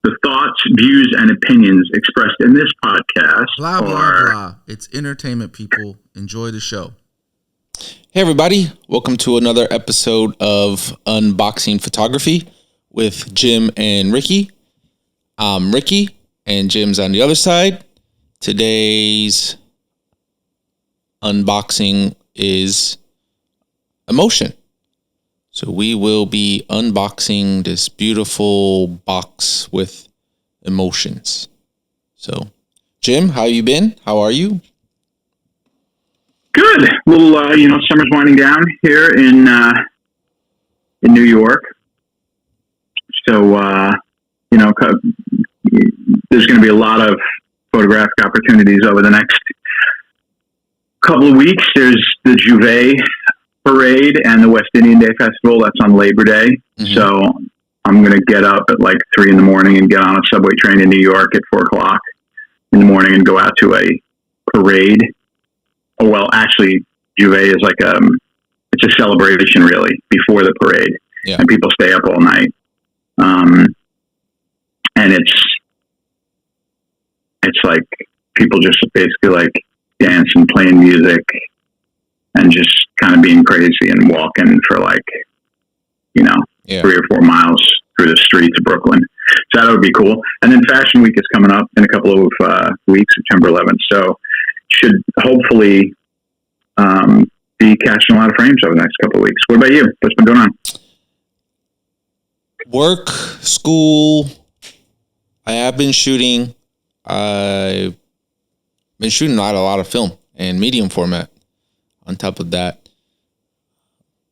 The thoughts, views, and opinions expressed in this podcast blah, blah, blah. It's entertainment, people. Enjoy the show. Hey, everybody. Welcome to another episode of Unboxing Photography with Jim and Ricky. I'm Ricky, and Jim's on the other side. Today's unboxing is emotion. So we will be unboxing this beautiful box with emotions. So, Jim, how you been? How are you? Good. Little, summer's winding down here in New York. So, there's going to be a lot of photographic opportunities over the next couple of weeks. There's the Juve Parade and the West Indian Day Festival. That's on Labor Day. Mm-hmm. So I'm going to get up at like 3 a.m. and get on a subway train in New York at 4 o'clock in the morning and go out to a parade. Oh, well, actually, Juve is like it's a celebration really before the parade. Yeah. And people stay up all night. And it's like people just basically like dance and playing music and just kind of being crazy and walking for 3 or 4 miles through the streets of Brooklyn. So that would be cool. And then Fashion Week is coming up in a couple of weeks, September 11th. So should hopefully be catching a lot of frames over the next couple of weeks. What about you? What's been going on? Work, school. I have been shooting. I've been shooting a lot of film and medium format on top of that.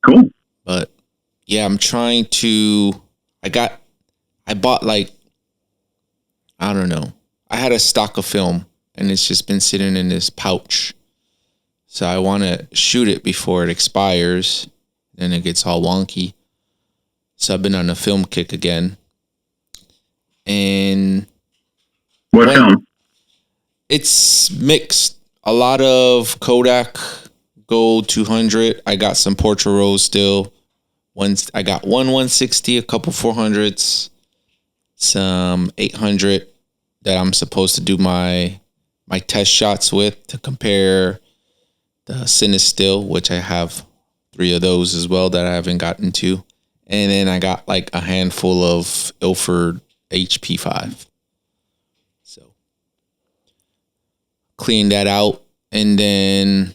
Cool. But yeah, I'm trying to, I bought I had a stock of film and it's just been sitting in this pouch. So I want to shoot it before it expires. Then it gets all wonky. So I've been on a film kick again. And what film? It's mixed. A lot of Kodak Gold 200. I got some Portrait Rose still. I got one 160, a couple 400s, some 800 that I'm supposed to do my test shots with to compare the Cinestill, which I have 3 of those as well that I haven't gotten to. And then I got like a handful of Ilford HP5. So clean that out, and then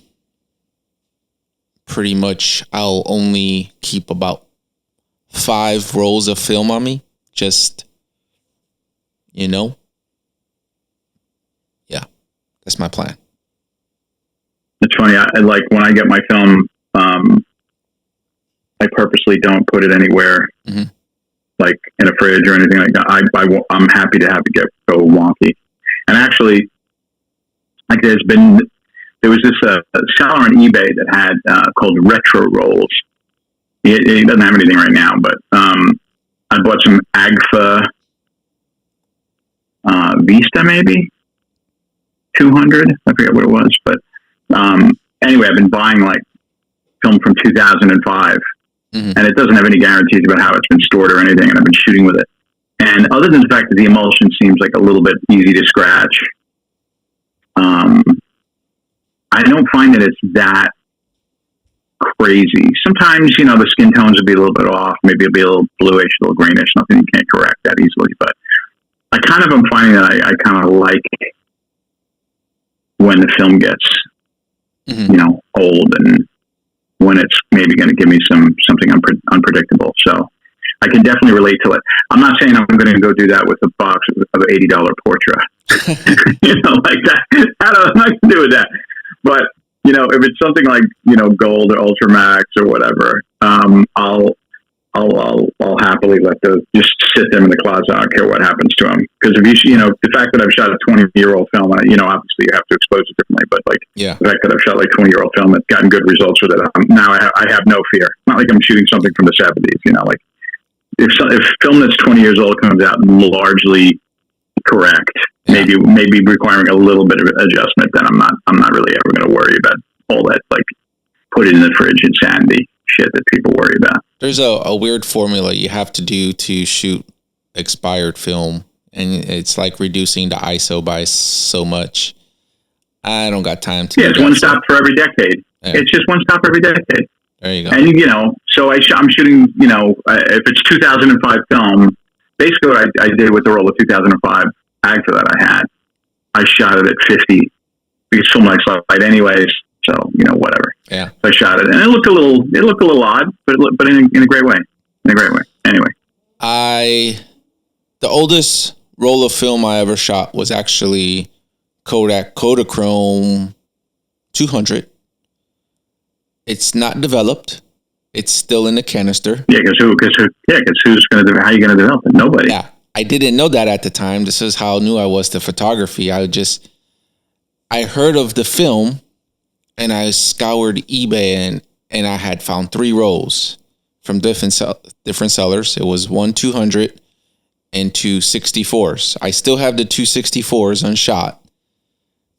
pretty much I'll only keep about 5 rolls of film on me. Just, yeah, that's my plan. It's funny. I like when I get my film, I purposely don't put it anywhere, like in a fridge or anything like that. I'm happy to have it go wonky. And actually, like there was this seller on eBay that had called Retro Rolls. He doesn't have anything right now, but I bought some Agfa Vista, maybe 200. I forget what it was, but anyway, I've been buying like film from 2005, and it doesn't have any guarantees about how it's been stored or anything. And I've been shooting with it, and other than the fact that the emulsion seems like a little bit easy to scratch. I don't find that it's that crazy. Sometimes, the skin tones would be a little bit off. Maybe it'll be a little bluish, a little greenish. Nothing you can't correct that easily. But I kind of am finding that I kind of like when the film gets, old and when it's maybe going to give me something unpredictable. So I can definitely relate to it. I'm not saying I'm going to go do that with a box of $80 Portra. Like that. I'm not going to do with that. But, if it's something like, Gold or Ultramax or whatever, I'll happily let those just sit them in the closet. I don't care what happens to them. Because if the fact that I've shot a 20-year-old film, obviously you have to expose it differently, but the fact that I've shot like 20-year-old film that's gotten good results with it, now I have no fear. Not like I'm shooting something from the 70s, if film that's 20 years old comes out largely correct, maybe requiring a little bit of adjustment, then I'm not really ever going to worry about all that put it in the fridge insanity shit that people worry about. There's a weird formula you have to do to shoot expired film, and it's like reducing the ISO by so much. I don't got time to. Yeah, it's one stop for every decade. Yeah. It's just one stop every decade. There you go. And so I'm shooting. If it's 2005 film, basically what I did with the roll of 2005 actor that I had, I shot it at 50 because film likes light anyways. So whatever. Yeah. So I shot it, and it looked a little odd, but in a great way. In a great way. Anyway, the oldest roll of film I ever shot was actually Kodak Kodachrome 200. It's not developed. It's still in the canister. Yeah, because who's going to? How are you going to develop it? Nobody. Yeah, I didn't know that at the time. This is how new I was to photography. I heard of the film, and I scoured eBay, and I had found 3 rolls from different sellers. It was 1 200 and 2 64s. I still have the 2 64s unshot.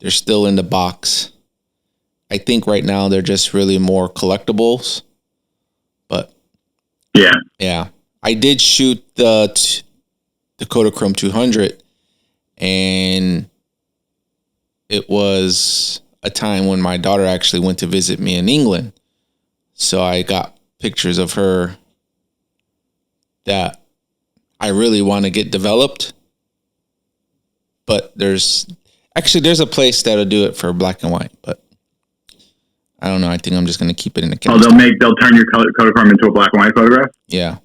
They're still in the box. I think right now they're just really more collectibles. But yeah, I did shoot the Kodachrome 200, and it was a time when my daughter actually went to visit me in England. So I got pictures of her that I really want to get developed. But there's a place that'll do it for black and white, but I don't know. I think I'm just going to keep it in the camera. They'll turn your Kodachrome into a black and white photograph? Yeah.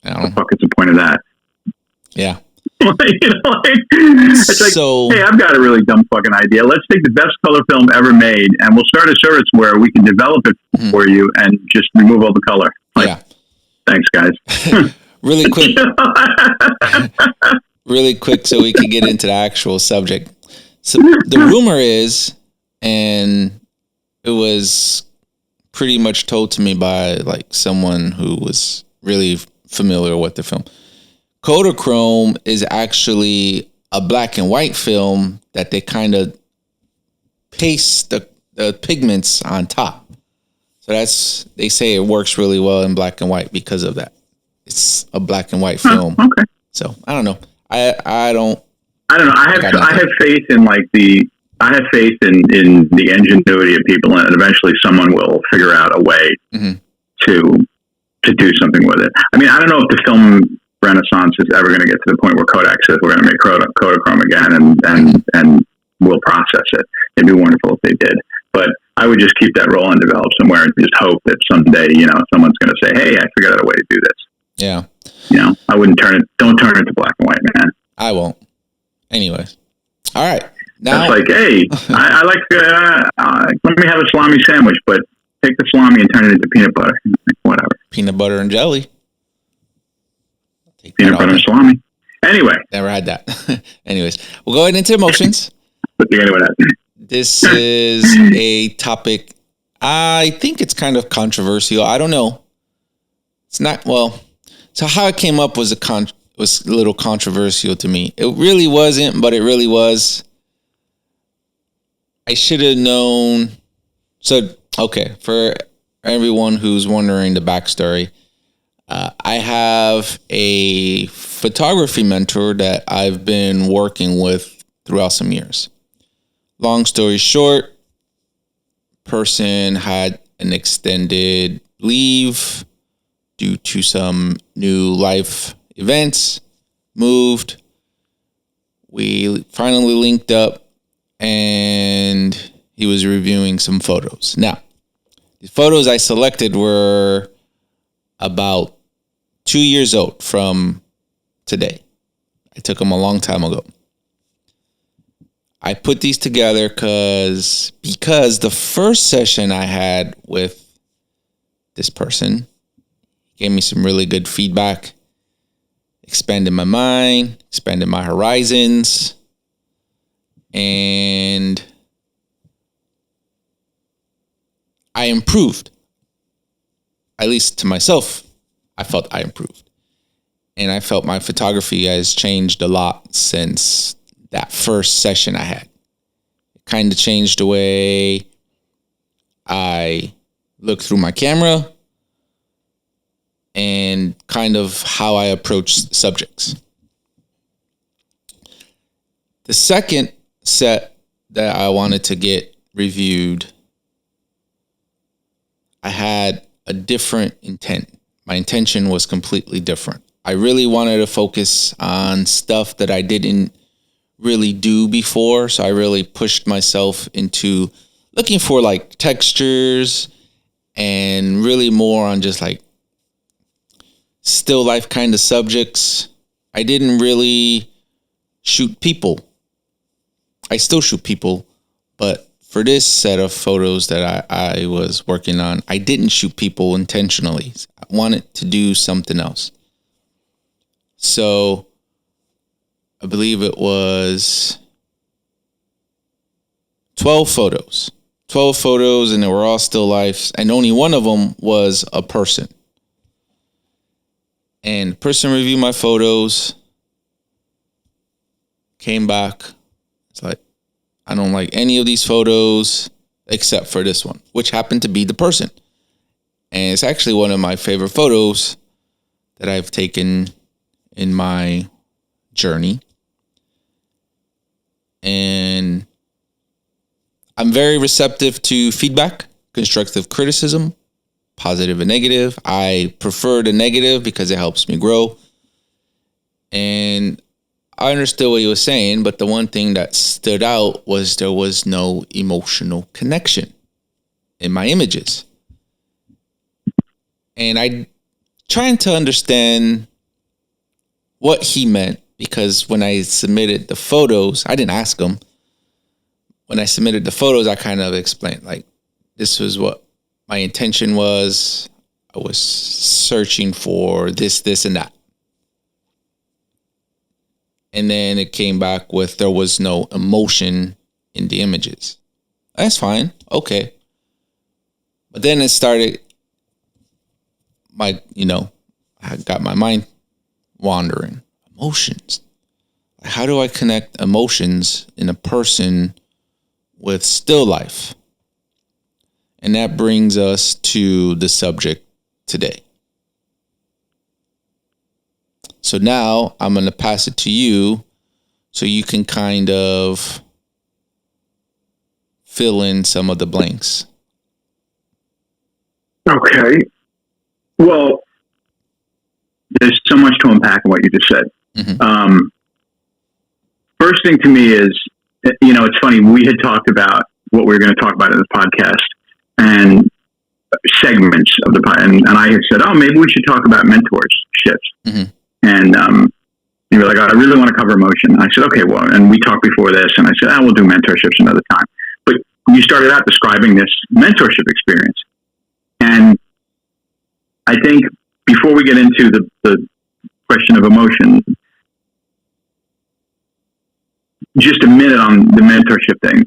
What the fuck is the point of that? Yeah. It's like, hey, I've got a really dumb fucking idea. Let's take the best color film ever made, and we'll start a service where we can develop it for you and just remove all the color. Thanks, guys. Really quick so we can get into the actual subject. So the rumor is, and it was pretty much told to me by like someone who was really familiar with the film. Kodachrome is actually a black and white film that they kind of paste the pigments on top. So they say it works really well in black and white because of that. It's a black and white film. Okay. So I don't know. I don't know. I have faith in the ingenuity of people, and eventually someone will figure out a way to do something with it. I mean, I don't know if the film renaissance is ever going to get to the point where Kodak says we're going to make Kodachrome again and we'll process it. It'd be wonderful if they did. But I would just keep that roll and develop somewhere and just hope that someday, someone's going to say, hey, I figured out a way to do this. Yeah. I wouldn't don't turn it to black and white, man. I won't. Anyways. All right. Now, that's like, hey, I like, let me have a salami sandwich, but take the salami and turn it into peanut butter. Like, whatever. Peanut butter and jelly. Peanut butter and salami. Anyway. Never had that. Anyways, we'll go ahead into emotions. This is a topic, I think it's kind of controversial. I don't know. It's not, well, so how it came up was a little controversial to me. It really wasn't, but it really was. I should have known. So, okay, for everyone who's wondering the backstory, I have a photography mentor that I've been working with throughout some years. Long story short, person had an extended leave due to some new life events, moved. We finally linked up and he was reviewing some photos. Now, the photos I selected were about 2 years old from today. I took them a long time ago. I put these together because the first session I had with this person gave me some really good feedback, expanded my mind, expanded my horizons, and I improved. At least to myself, I felt I improved. And I felt my photography has changed a lot since that first session I had. It kind of changed the way I look through my camera. and kind of how I approach subjects. The second set that I wanted to get reviewed, I had a different intent. My intention was completely different. I really wanted to focus on stuff that I didn't really do before. So I really pushed myself into looking for like textures and really more on just like still life kind of subjects. I didn't really shoot people. I still shoot people, but for this set of photos that I was working on, I didn't shoot people intentionally. I wanted to do something else. So I believe it was 12 photos. 12 photos, and they were all still lifes, and only one of them was a person. And the person reviewed my photos, came back. It's like, I don't like any of these photos except for this one, which happened to be the person. And it's actually one of my favorite photos that I've taken in my journey. And I'm very receptive to feedback, constructive criticism, positive and negative. I prefer the negative because it helps me grow. And I understood what he was saying, but the one thing that stood out was there was no emotional connection in my images. And I trying to understand what he meant, because when I submitted the photos, I didn't ask him. When I submitted the photos, I kind of explained, like, this was what my intention was. I was searching for this, and that. And then it came back with there was no emotion in the images. That's fine. Okay. But then it started, I got my mind wandering. Emotions. How do I connect emotions in a person with still life? And that brings us to the subject today. So now I'm going to pass it to you so you can kind of fill in some of the blanks. Okay. Well, there's so much to unpack in what you just said. Mm-hmm. First thing to me is, it's funny. We had talked about what we were going to talk about in this podcast and segments of the podcast. And I had said, maybe we should talk about mentorships. Mm-hmm. And you were like, I really want to cover emotion. I said, okay, well, and we talked before this, and I said, we'll do mentorships another time. But you started out describing this mentorship experience. And I think before we get into the question of emotion, just a minute on the mentorship thing.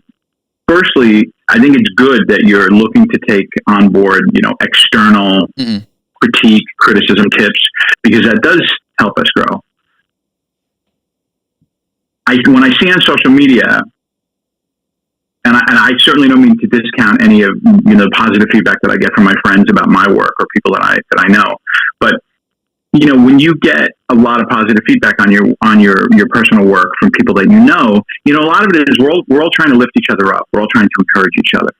Firstly, I think it's good that you're looking to take on board, external critique, criticism, tips, because that does help us grow. When I see on social media, and I certainly don't mean to discount any of the positive feedback that I get from my friends about my work or people that I know, but when you get a lot of positive feedback on your personal work from people that a lot of it is we're all trying to lift each other up. We're all trying to encourage each other,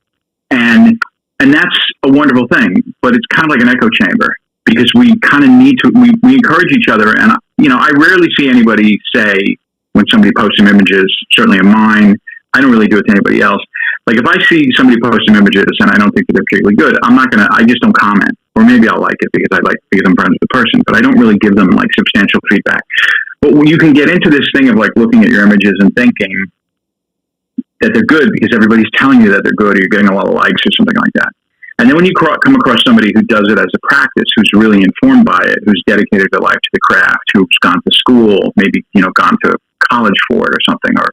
and that's a wonderful thing. But it's kind of like an echo chamber, because we kind of need to we encourage each other. And I rarely see anybody say, when somebody posts some images, certainly of mine, I don't really do it to anybody else. Like, if I see somebody post some images and I don't think that they're particularly good, I just don't comment. Or maybe I'll like it because I'm friends with the person, but I don't really give them like substantial feedback. But when you can get into this thing of like looking at your images and thinking that they're good because everybody's telling you that they're good, or you're getting a lot of likes or something like that. And then when you come across somebody who does it as a practice, who's really informed by it, who's dedicated their life to the craft, who's gone to school, maybe, gone to college for it or something, or,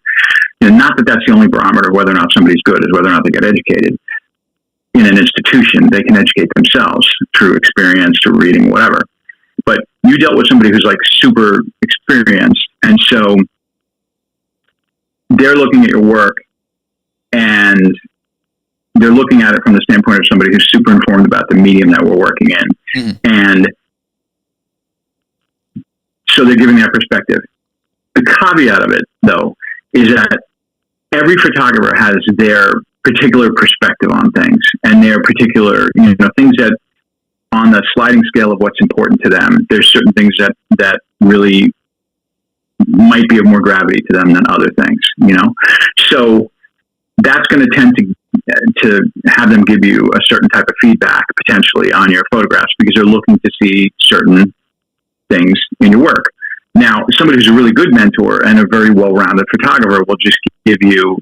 not that that's the only barometer of whether or not somebody's good, is whether or not they get educated in an institution. They can educate themselves through experience, through reading, whatever. But you dealt with somebody who's like super experienced. And so they're looking at your work and they're looking at it from the standpoint of somebody who's super informed about the medium that we're working in. Mm-hmm. And So they're giving that perspective. The caveat of it, though, is that every photographer has their particular perspective on things and their particular, things that on the sliding scale of what's important to them. There's certain things that really might be of more gravity to them than other things, So that's going to tend to have them give you a certain type of feedback potentially on your photographs because they're looking to see certain things in your work. Now, somebody who's a really good mentor and a very well-rounded photographer will just give you,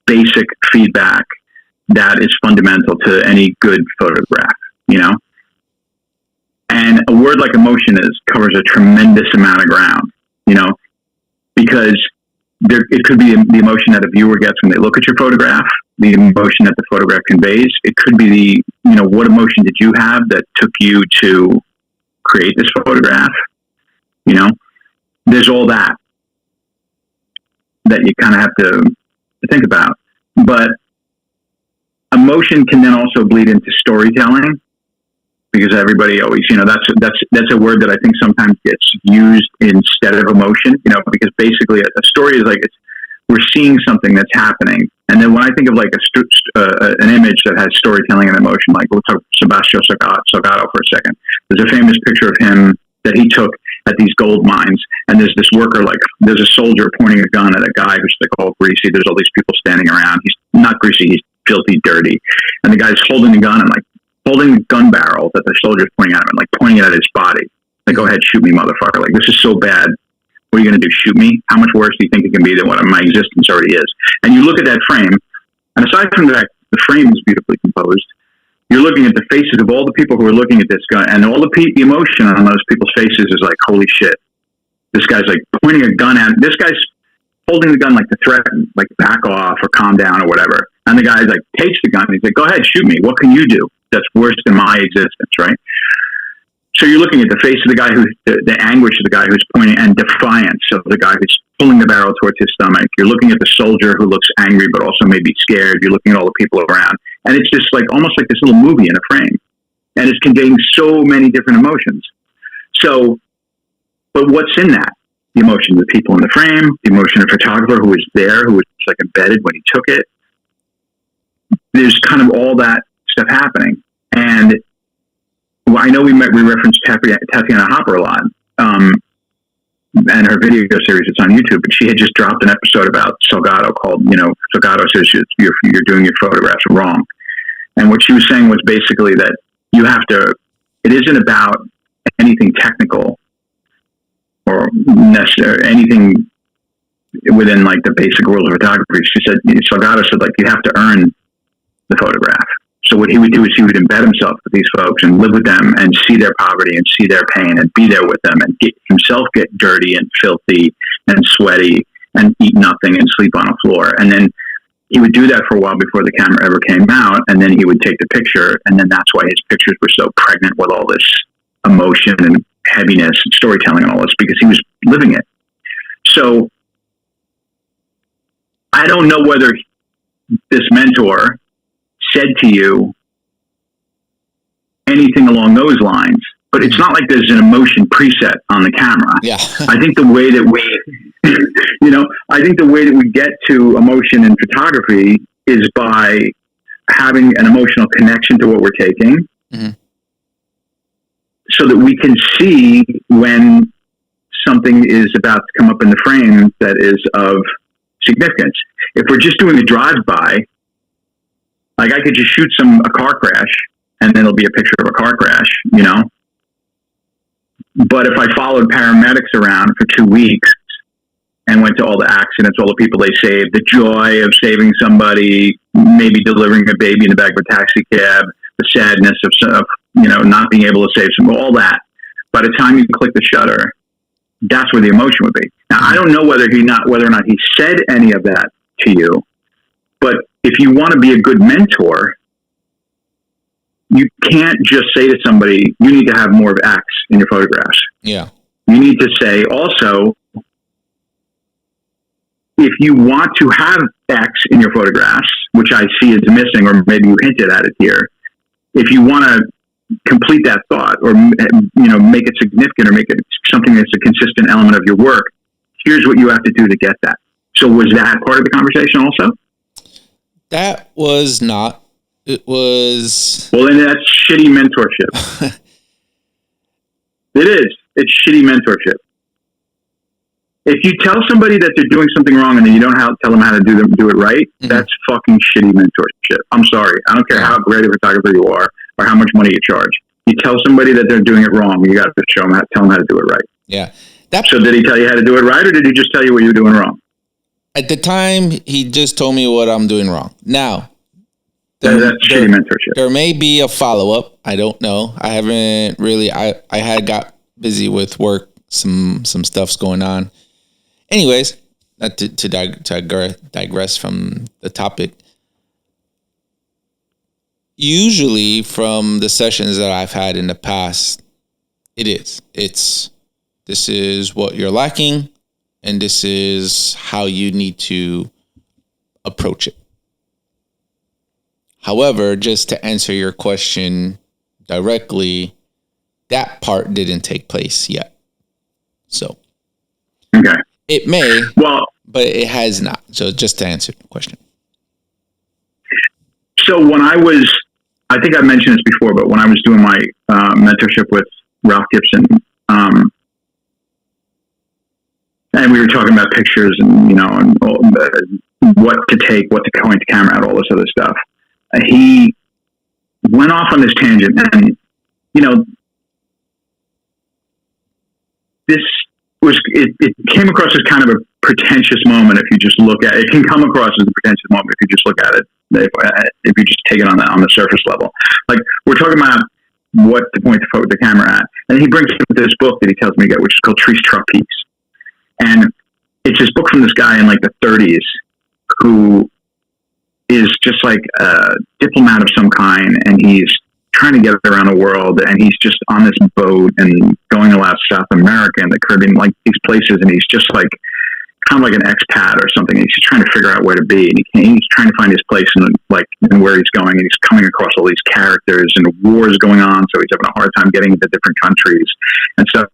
basic feedback that is fundamental to any good photograph, And a word like emotion covers a tremendous amount of ground, because it could be the emotion that a viewer gets when they look at your photograph, the emotion that the photograph conveys. It could be what emotion did you have that took you to create this photograph? There's all that you kind of have to think about. But emotion can then also bleed into storytelling, because everybody always, that's a word that I think sometimes gets used instead of emotion, because basically a story is like we're seeing something that's happening. And then when I think of like an image that has storytelling and emotion, like we'll talk Sebastião Salgado for a second. There's a famous picture of him that he took at these gold mines, and there's this worker, there's a soldier pointing a gun at a guy who's like all greasy. There's all these people standing around. He's not greasy, he's filthy, dirty. And the guy's holding the gun and holding the gun barrel that the soldier's pointing at him and pointing it at his body. Like, go ahead, shoot me, motherfucker. This is so bad. What are you going to do? Shoot me? How much worse do you think it can be than what my existence already is? And you look at that frame, and aside from that, the frame is beautifully composed. You're looking at the faces of all the people who are looking at this guy, and all the emotion on those people's faces is like, holy shit. This guy's pointing a gun at him. This guy's holding the gun to threaten, back off or calm down or whatever. And the guy's takes the gun and he's like, go ahead, shoot me. What can you do that's worse than my existence, right? So you're looking at the face of the guy the anguish of the guy who's pointing, and defiance of the guy who's pulling the barrel towards his stomach. You're looking at the soldier who looks angry but also maybe scared. You're looking at all the people around. And it's just almost like this little movie in a frame. And it's conveying so many different emotions. So, but what's in that? The emotion of the people in the frame, the emotion of the photographer who was there, who was embedded when he took it. There's kind of all that stuff happening. And I know we referenced Tatiana Hopper a lot, and her video series that's on YouTube, but she had just dropped an episode about Salgado called, Salgado says you're doing your photographs wrong. And what she was saying was basically that it isn't about anything technical or necessary, anything within the basic rules of photography. She said, Salgado said, you have to earn the photograph. So what he would do is he would embed himself with these folks and live with them and see their poverty and see their pain and be there with them and get dirty and filthy and sweaty and eat nothing and sleep on a floor. And then he would do that for a while before the camera ever came out. And then he would take the picture. And then that's why his pictures were so pregnant with all this emotion and heaviness and storytelling and all this, because he was living it. So I don't know whether this mentor said to you anything along those lines, but it's not like there's an emotion preset on the camera. Yeah. I think the way that we get to emotion in photography is by having an emotional connection to what we're taking, mm-hmm. so that we can see when something is about to come up in the frame that is of significance. If we're just doing a drive-by, I could just shoot a car crash and then it'll be a picture of a car crash, But if I followed paramedics around for 2 weeks and went to all the accidents, all the people they saved, the joy of saving somebody, maybe delivering a baby in the back of a taxi cab, the sadness of not being able to save some, all that, by the time you click the shutter, that's where the emotion would be. Now, I don't know whether or not he said any of that to you, but if you want to be a good mentor, you can't just say to somebody, you need to have more of X in your photographs. Yeah. You need to say also, if you want to have X in your photographs, which I see is missing, or maybe you hinted at it here, if you want to complete that thought, or make it significant, or make it something that's a consistent element of your work. Here's what you have to do to get that. So was that part of the conversation also? That was not. It was. Well, then that's shitty mentorship. It is. It's shitty mentorship. If you tell somebody that they're doing something wrong and then you don't tell them how to do it right, that's fucking shitty mentorship. I'm sorry. I don't care how great a photographer you are or how much money you charge. You tell somebody that they're doing it wrong, you got to tell them how to do it right. Yeah. So did he tell you how to do it right, or did he just tell you what you're doing wrong? At the time, he just told me what I'm doing wrong. Now, that's shitty mentorship. There may be a follow-up. I don't know. I haven't really. I had got busy with work. Some stuff's going on. Anyways, not to digress from the topic. Usually, from the sessions that I've had in the past, it's this is what you're lacking, and this is how you need to approach it. However, just to answer your question directly, that part didn't take place yet. So, okay. It may, but it has not. So just to answer the question. So when I think I mentioned this before, but when I was doing my mentorship with Ralph Gibson, and we were talking about pictures and, and what to take, what to point the camera at, all this other stuff. He went off on this tangent, and, it came across as kind of a pretentious moment if you just look at it. It can come across as a pretentious moment if you just look at it, if you just take it on the surface level. Like, we're talking about what to point the camera at. And he brings up this book that he tells me to get, which is called Trees, Truck Peaks. And it's this book from this guy in like the 30s who is just like a diplomat of some kind, and he's trying to get around the world, and he's just on this boat and going to South America and the Caribbean, like these places, and he's just like kind of like an expat or something. He's just trying to figure out where to be, and he's trying to find his place and where he's going, and he's coming across all these characters, and the war is going on, so he's having a hard time getting into different countries and stuff.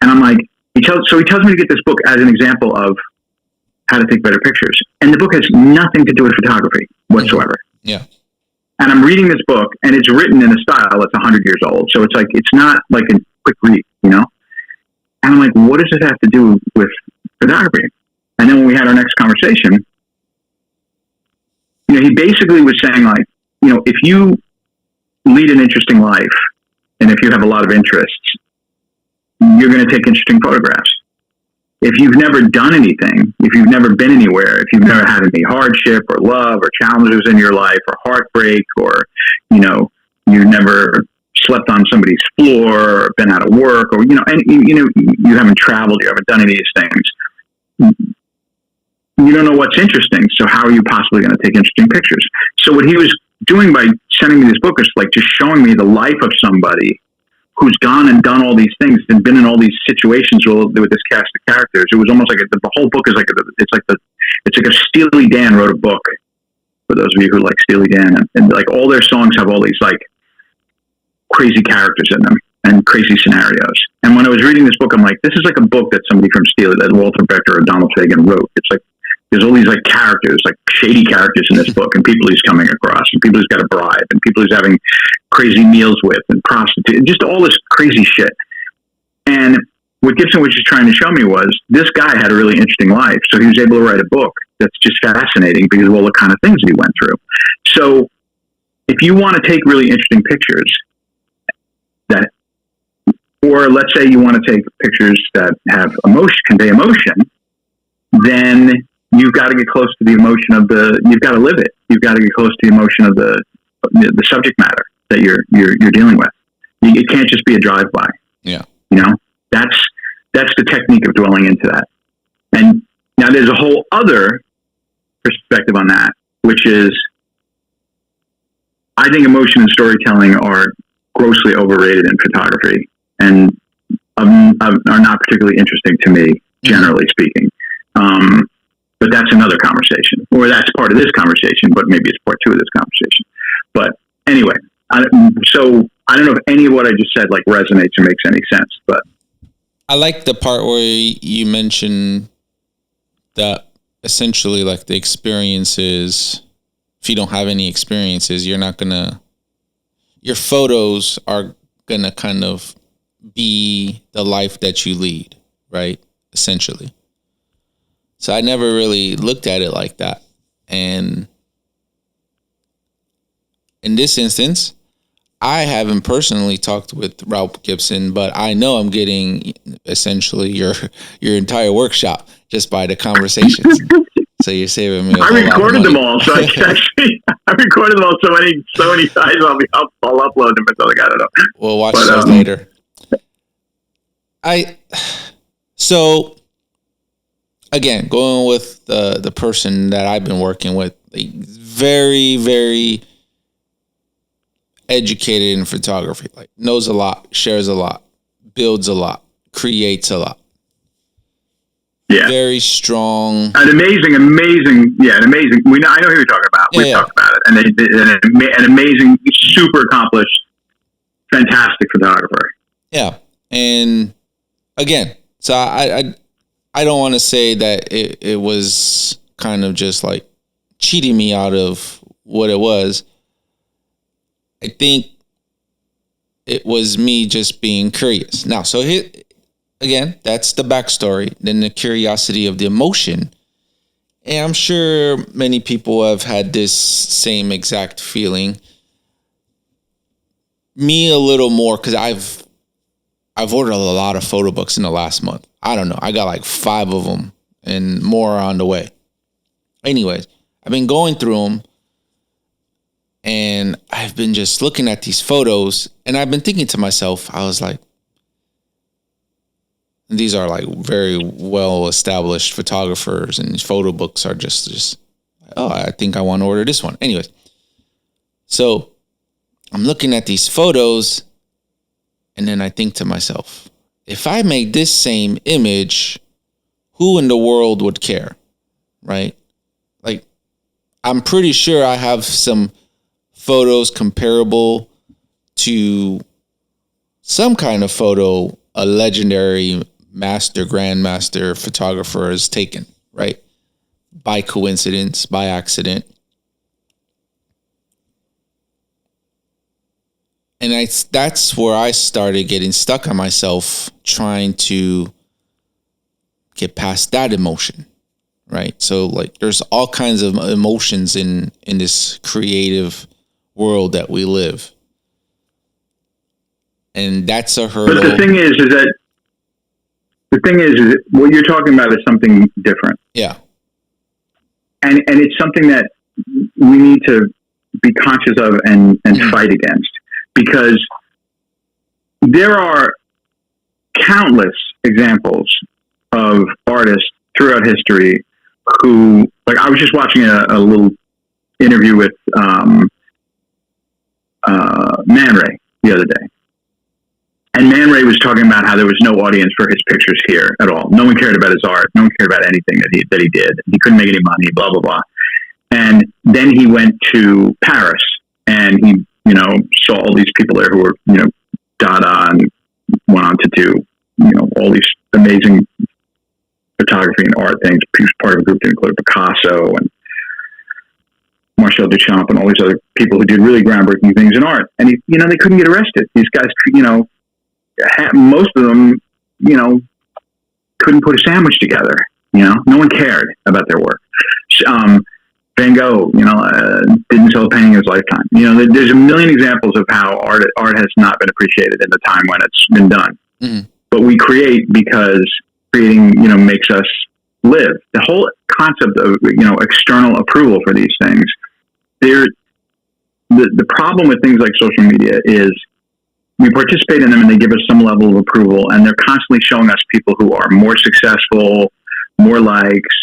And I'm like, he tells me to get this book as an example of how to take better pictures, and the book has nothing to do with photography whatsoever. Yeah. And I'm reading this book, and it's written in a style that's 100 years old. So it's not like a quick read, And I'm like, what does it have to do with photography? And then when we had our next conversation, he basically was saying, like, if you lead an interesting life, and if you have a lot of interests, you're going to take interesting photographs. If you've never done anything, if you've never been anywhere, if you've never had any hardship or love or challenges in your life or heartbreak, or, you never slept on somebody's floor or been out of work, or, and, you haven't traveled, you haven't done any of these things, you don't know what's interesting. So how are you possibly going to take interesting pictures? So what he was doing by sending me this book is like just showing me the life of somebody who's gone and done all these things and been in all these situations with this cast of characters. It was almost like the whole book is like it's like a Steely Dan wrote a book, for those of you who like Steely Dan, and like all their songs have all these like crazy characters in them and crazy scenarios. And when I was reading this book, I'm like, this is like a book that somebody from Steely, that Walter Becker or Donald Fagen wrote. It's like there's all these like characters, like shady characters in this book, and people he's coming across, and people he's got to bribe, and people he's having crazy meals with, and prostitutes, just all this crazy shit. And what Gibson was just trying to show me was this guy had a really interesting life, so he was able to write a book that's just fascinating because of all the kind of things he went through. So if you want to take really interesting pictures, or let's say you want to take pictures that have convey emotion, then you've got to get close to the emotion you've got to live it. You've got to get close to the emotion of the subject matter that you're dealing with. It can't just be a drive-by. Yeah. That's the technique of dwelling into that. And now there's a whole other perspective on that, which is I think emotion and storytelling are grossly overrated in photography and are not particularly interesting to me, generally speaking. But that's another conversation, or that's part of this conversation, but maybe it's part two of this conversation. But anyway, So I don't know if any of what I just said like resonates or makes any sense, but I like the part where you mentioned that essentially like the experiences, if you don't have any experiences, your photos are going to kind of be the life that you lead, right? Essentially. So I never really looked at it like that. And in this instance, I haven't personally talked with Ralph Gibson, but I know I'm getting essentially your entire workshop just by the conversations. So you're saving me. I recorded them all, so I recorded them all so many times. I'll upload them. It's like I don't know. We'll watch those later. So again, going with the person that I've been working with, like, very, very educated in photography, like knows a lot, shares a lot, builds a lot, creates a lot. Yeah. Very strong. An amazing. I know who you're talking about. We talked about it. And an amazing, super accomplished, fantastic photographer. Yeah. And again, so I don't want to say that it was kind of just like cheating me out of what it was. I think it was me just being curious. Now, so here, again, that's the backstory. Then the curiosity of the emotion. And I'm sure many people have had this same exact feeling. Me a little more, because I've ordered a lot of photo books in the last month. I don't know. I got like 5 of them and more on the way. Anyways, I've been going through them. And I've been just looking at these photos, and I've been thinking to myself, I was like, these are like very well established photographers, and these photo books are just, oh, I think I want to order this one. Anyways, so I'm looking at these photos, and then I think to myself, if I made this same image, who in the world would care? Right? Like, I'm pretty sure I have some photos comparable to some kind of photo a legendary grandmaster photographer has taken, right? By coincidence, by accident. And that's where I started getting stuck on myself, trying to get past that emotion, right? So like there's all kinds of emotions in this creative world that we live, and that's a hurdle. But the thing is that what you're talking about is something different. Yeah, and it's something that we need to be conscious of and fight against, because there are countless examples of artists throughout history who, like, I was just watching a little interview with Man Ray the other day. And Man Ray was talking about how there was no audience for his pictures here at all. No one cared about his art. No one cared about anything that he did. He couldn't make any money, blah, blah, blah. And then he went to Paris, and he, saw all these people there who were, Dada, and went on to do, all these amazing photography and art things. He was part of a group that included Picasso and Marcel Duchamp and all these other people who did really groundbreaking things in art. And they couldn't get arrested. These guys, most of them, couldn't put a sandwich together. No one cared about their work. Van Gogh, didn't sell a painting in his lifetime. There's a million examples of how art has not been appreciated in the time when it's been done. Mm-hmm. But we create because creating, makes us live. The whole concept of, external approval for these things, the problem with things like social media is we participate in them and they give us some level of approval, and they're constantly showing us people who are more successful, more likes,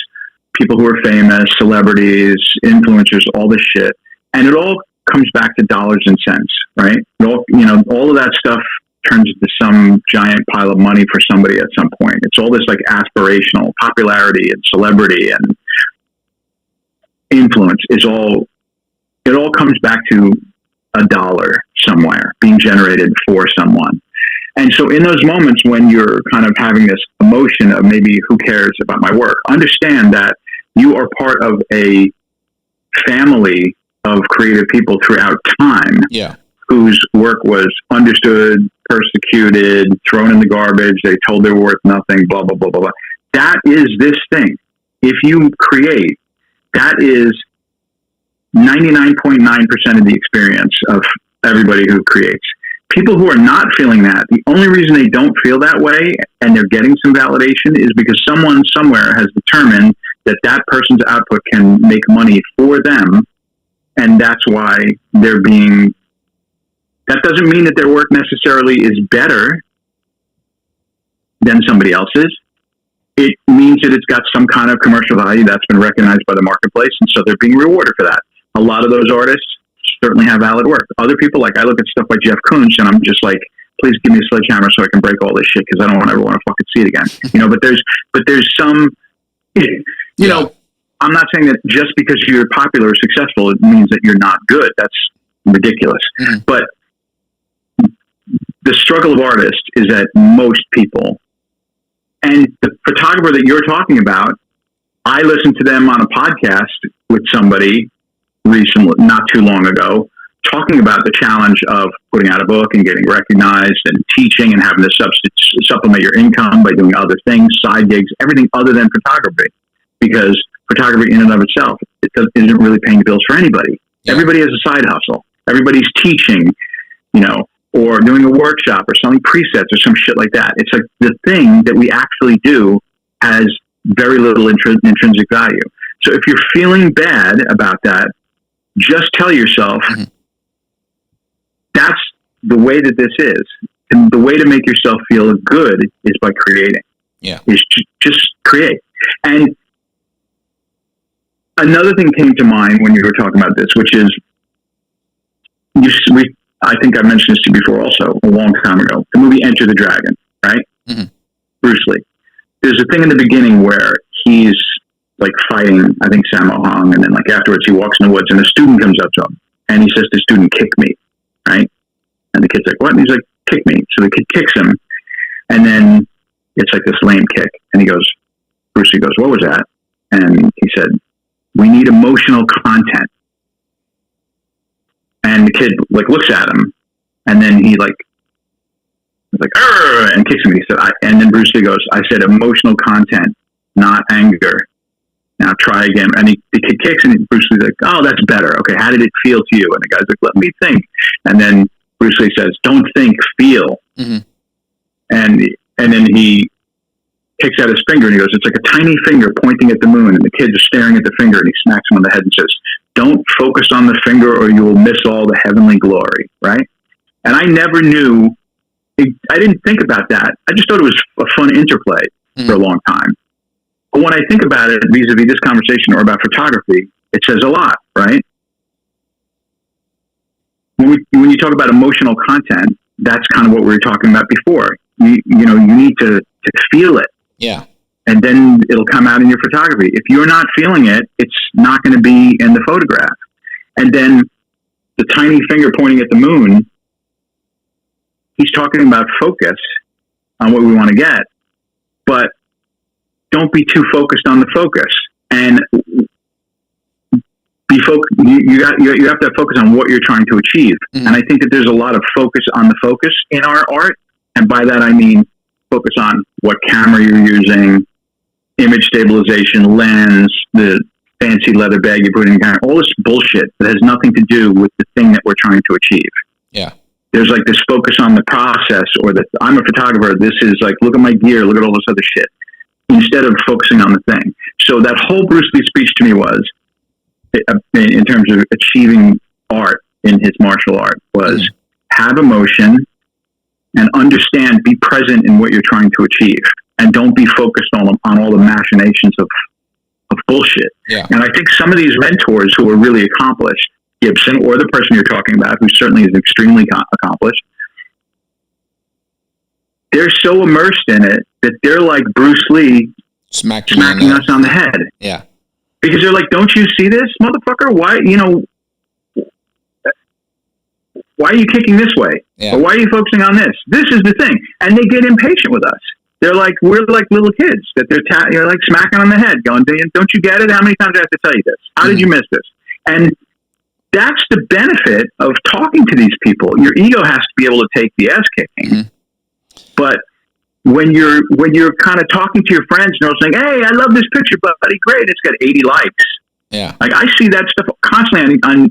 people who are famous, celebrities, influencers, all this shit. And it all comes back to dollars and cents, right? All of that stuff turns into some giant pile of money for somebody at some point. It's all this like aspirational popularity and celebrity and influence it all comes back to a dollar somewhere being generated for someone. And so in those moments when you're kind of having this emotion of maybe who cares about my work, understand that you are part of a family of creative people throughout time. Yeah. Whose work was understood, persecuted, thrown in the garbage. They told they were worth nothing, blah, blah, blah, blah, blah. That is this thing. If you create, that is 99.9% of the experience of everybody who creates. People who are not feeling that, the only reason they don't feel that way and they're getting some validation is because someone somewhere has determined that that person's output can make money for them. And that's why they're being, that doesn't mean that their work necessarily is better than somebody else's. It means that it's got some kind of commercial value that's been recognized by the marketplace. And so they're being rewarded for that. A lot of those artists certainly have valid work. Other people, like I look at stuff like Jeff Koons and I'm just like, please give me a sledgehammer so I can break all this shit because I don't ever want to fucking see it again. You know, but there's some, you know, I'm not saying that just because you're popular or successful, it means that you're not good. That's ridiculous. Mm-hmm. But the struggle of artists is that most people, and the photographer that you're talking about, I listened to them on a podcast with somebody recently, not too long ago, talking about the challenge of putting out a book and getting recognized and teaching and having to supplement your income by doing other things, side gigs, everything other than photography. Because photography in and of itself, isn't really paying the bills for anybody. Yeah. Everybody has a side hustle. Everybody's teaching, you know, or doing a workshop or selling presets or some shit like that. It's like the thing that we actually do has very little intrinsic value. So if you're feeling bad about that, just tell yourself, mm-hmm. That's the way that this is. And the way to make yourself feel good is by creating. Yeah. Is just create. And another thing came to mind when you were talking about this, which is, I think I mentioned this to you before also, a long time ago, the movie Enter the Dragon, right? Mm-hmm. Bruce Lee. There's a thing in the beginning where he's like fighting, I think, Sammo Hung, and then like afterwards he walks in the woods and a student comes up to him and he says to the student, kick me, right? And the kid's like, what? And he's like, kick me. So the kid kicks him and then it's like this lame kick. And he goes, Bruce Lee goes, what was that? And he said, we need emotional content. And the kid like looks at him and then he like and kicks him. He said, and then Bruce Lee goes, I said emotional content, not anger. Now try again. And the kid kicks and Bruce Lee's like, oh, that's better. Okay, how did it feel to you? And the guy's like, let me think. And then Bruce Lee says, don't think, feel. Mm-hmm. And then he kicks out his finger and he goes, it's like a tiny finger pointing at the moon. And the kid is staring at the finger and he smacks him on the head and says, don't focus on the finger or you will miss all the heavenly glory, right? And I never knew, I didn't think about that. I just thought it was a fun interplay for a long time. But when I think about it vis-a-vis this conversation or about photography, it says a lot, right? When you talk about emotional content, that's kind of what we were talking about before. You need to feel it. Yeah. And then it'll come out in your photography. If you're not feeling it, it's not going to be in the photograph. And then the tiny finger pointing at the moon, he's talking about focus on what we want to get, but don't be too focused on the focus and be focused. You have to focus on what you're trying to achieve. Mm-hmm. And I think that there's a lot of focus on the focus in our art. And by that, I mean, focus on what camera you're using, image stabilization, lens, the fancy leather bag you put in camera, all this bullshit that has nothing to do with the thing that we're trying to achieve. Yeah. There's like this focus on the process or that I'm a photographer. This is like, look at my gear, look at all this other shit, instead of focusing on the thing. So that whole Bruce Lee speech to me was, in terms of achieving art in his martial art, was have emotion and understand, be present in what you're trying to achieve, and don't be focused on all the machinations of bullshit. Yeah. And I think some of these mentors who are really accomplished, Gibson or the person you're talking about, who certainly is extremely accomplished, they're so immersed in it that they're like Bruce Lee smacking us on the head. Yeah. Because they're like, don't you see this, motherfucker? Why, why are you kicking this way? Yeah. Or why are you focusing on this? This is the thing. And they get impatient with us. They're like, we're like little kids that you're like smacking on the head going, don't you get it? How many times do I have to tell you this? How did you miss this? And that's the benefit of talking to these people. Your ego has to be able to take the ass kicking. But when you're kind of talking to your friends and they're saying, hey, I love this picture, buddy, great. It's got 80 likes. Yeah. Like I see that stuff constantly on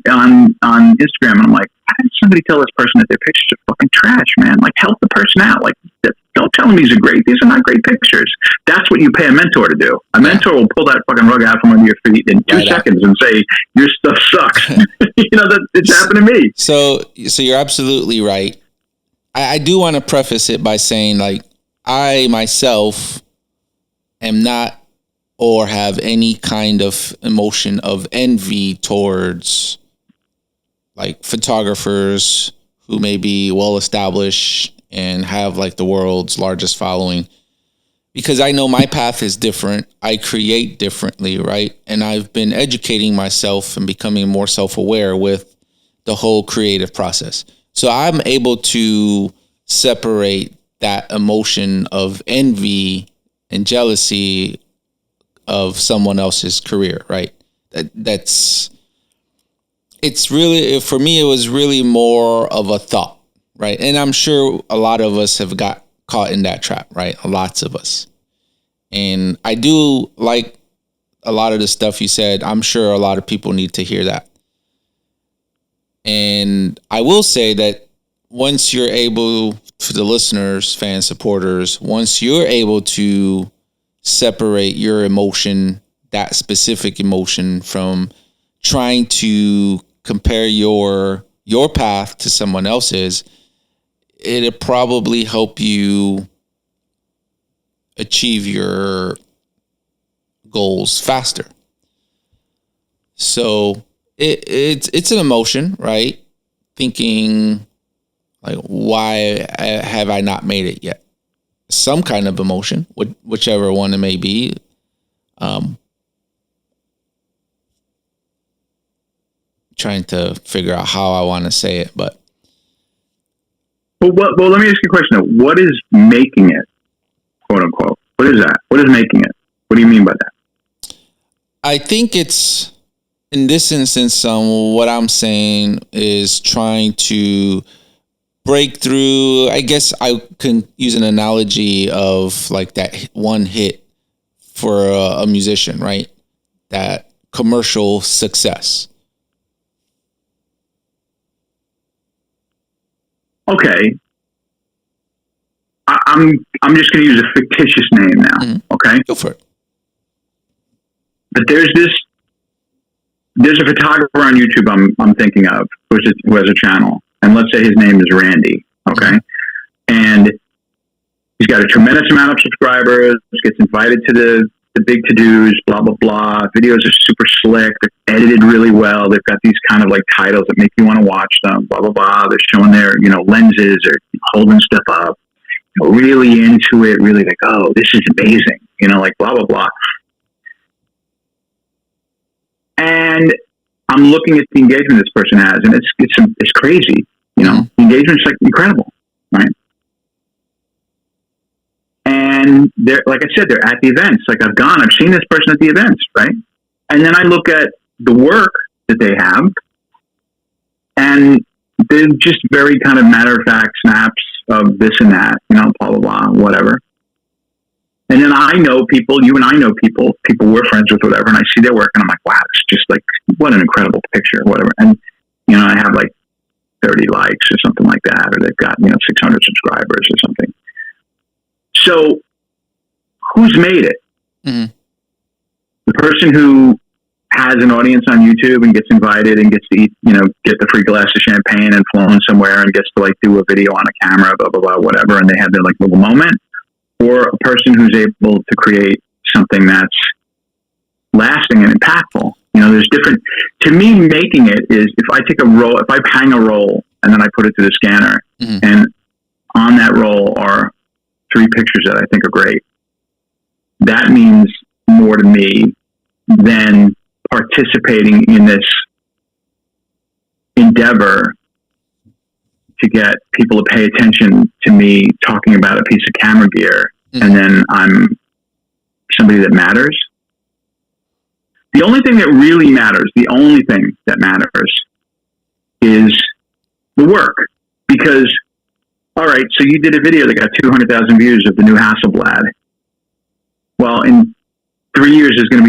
Instagram, and I'm like, why didn't somebody tell this person that their pictures are fucking trash, man? Like, help the person out. Like, don't tell them these are great. These are not great pictures. That's what you pay a mentor to do. A mentor will pull that fucking rug out from under your feet in 2 seconds and say, your stuff sucks. It's happened to me. So you're absolutely right. I do want to preface it by saying, like, I myself am not or have any kind of emotion of envy towards like photographers who may be well established and have like the world's largest following, because I know my path is different. I create differently, right? And I've been educating myself and becoming more self-aware with the whole creative process. So I'm able to separate that emotion of envy and jealousy of someone else's career, right? It's really, for me, it was really more of a thought, right? And I'm sure a lot of us have got caught in that trap, right? Lots of us. And I do like a lot of the stuff you said. I'm sure a lot of people need to hear that. And I will say that once you're able, for the listeners, fans, supporters, once you're able to separate your emotion, that specific emotion, from trying to compare your path to someone else's, it'll probably help you achieve your goals faster. So it's an emotion, right? Thinking like, why have I not made it yet? Some kind of emotion, whichever one it may be. Trying to figure out how I want to say it, but. Well, let me ask you a question though. What is making it, quote unquote? What is that? What is making it? What do you mean by that? I think it's, in this instance, what I'm saying is trying to break through. I guess I can use an analogy of like that one hit for a musician, right? That commercial success. Okay. I'm just going to use a fictitious name now. Mm-hmm. Okay. Go for it. But there's a photographer on YouTube I'm thinking of who has a channel, and let's say his name is Randy. Okay. Mm-hmm. And he's got a tremendous amount of subscribers, gets invited to the big to-dos, blah, blah, blah. Videos are super slick. They're edited really well. They've got these kind of like titles that make you want to watch them, blah, blah, blah. They're showing their, lenses or holding stuff up, really into it, really like, oh, this is amazing, like blah, blah, blah. And I'm looking at the engagement this person has, and it's crazy. The engagement's like incredible, right? And they're, like I said, they're at the events. Like I've seen this person at the events, right? And then I look at the work that they have, and they're just very kind of matter of fact snaps of this and that, blah, blah, blah, whatever. And then I know people, you and I know people we're friends with, whatever, and I see their work and I'm like, wow, it's just like, what an incredible picture, whatever. And, I have like 30 likes or something like that, or they've got, 600 subscribers or something. So who's made it? Mm-hmm. The person who has an audience on YouTube and gets invited and gets to eat, get the free glass of champagne and flown somewhere and gets to like do a video on a camera, blah, blah, blah, whatever. And they have their like little moment, or a person who's able to create something that's lasting and impactful. There's different, to me, making it is if I hang a roll and then I put it to the scanner, mm-hmm. and on that roll are 3 pictures that I think are great. That means more to me than participating in this endeavor to get people to pay attention to me talking about a piece of camera gear, and then I'm somebody that matters. The only thing that really matters, is the work. Because, all right, so you did a video that got 200,000 views of the new Hasselblad. Well, in 3 years, there's going to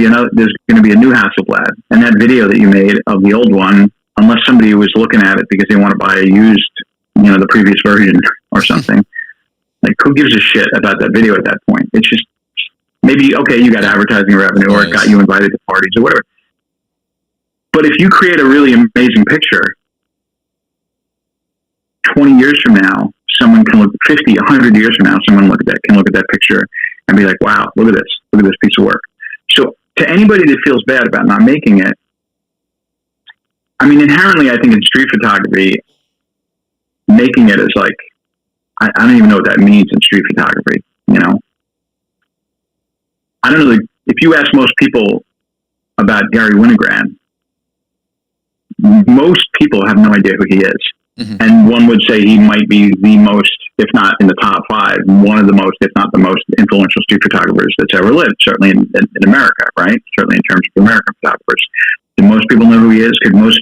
be a new Hasselblad, and that video that you made of the old one, unless somebody was looking at it because they want to buy a used, the previous version or something, like who gives a shit about that video at that point? It's just maybe okay, you got advertising revenue, or it got you invited to parties or whatever. But if you create a really amazing picture, 20 years from now, someone can look 50, 100 years from now, someone can look at that picture and be like, wow, look at this piece of work. So to anybody that feels bad about not making it, I mean, inherently, I think in street photography, making it is like, I don't even know what that means in street photography, I don't know, if you ask most people about Gary Winogrand, most people have no idea who he is. Mm-hmm. And one would say he might be the most, if not in the top 5, one of the most, if not the most influential street photographers that's ever lived, certainly in America, right? Certainly in terms of American photographers. Do most people know who he is? Could most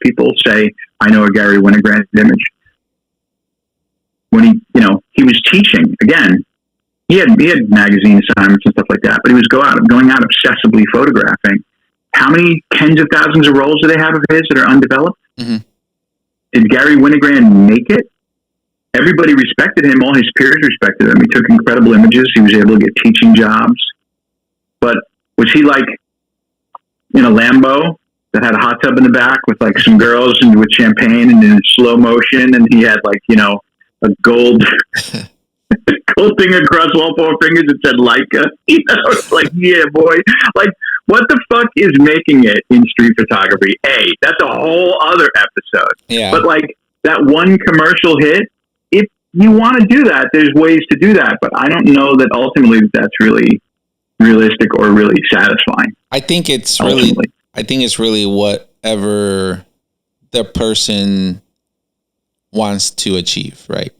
people say, I know a Gary Winogrand image? When he was teaching, again, he had magazine assignments and stuff like that, but he was going out obsessively photographing. How many tens of thousands of rolls do they have of his that are undeveloped? Mm-hmm. Did Gary Winogrand make it? Everybody respected him. All his peers respected him. He took incredible images. He was able to get teaching jobs. But was he like in a Lambo that had a hot tub in the back with like some girls and with champagne and in slow motion, and he had like, a gold thing across all 4 fingers that said Leica? It's like, yeah, boy. Like, what the fuck is making it in street photography? That's a whole other episode. Yeah. But like that one commercial hit, if you want to do that, there's ways to do that. But I don't know that ultimately that's really realistic or really satisfying. I think it's really whatever the person wants to achieve, right?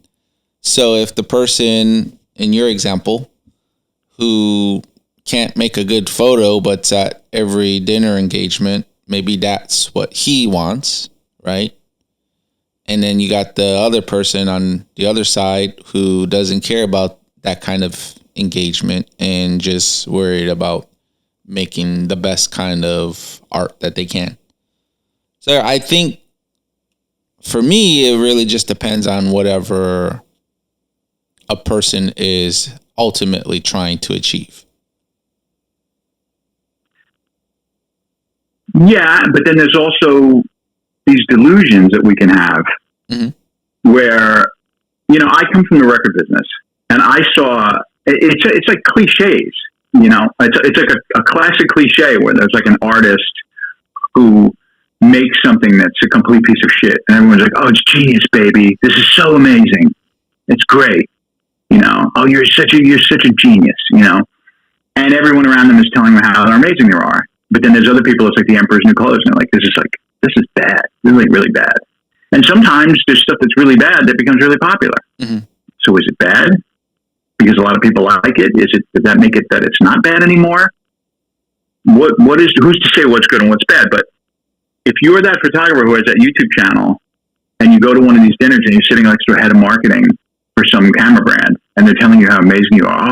So if the person in your example who can't make a good photo but's at every dinner engagement, maybe that's what he wants, right? And then you got the other person on the other side who doesn't care about that kind of engagement and just worried about making the best kind of art that they can. So I think for me, it really just depends on whatever a person is ultimately trying to achieve. Yeah, but then there's also these delusions that we can have where, I come from the record business and I saw, it's like cliches, it's like a classic cliche where there's like an artist who makes something that's a complete piece of shit. And everyone's like, oh, it's genius, baby. This is so amazing. It's great. Oh, you're such a genius, and everyone around them is telling them how amazing they are. But then there's other people, it's like the Emperor's New Clothes, and they're like, this is bad, really, really bad. And sometimes there's stuff that's really bad that becomes really popular. Mm-hmm. So is it bad because a lot of people like it? Does that make it that it's not bad anymore? Who's to say what's good and what's bad? But if you're that photographer who has that YouTube channel and you go to one of these dinners and you're sitting next to a head of marketing for some camera brand and they're telling you how amazing you are,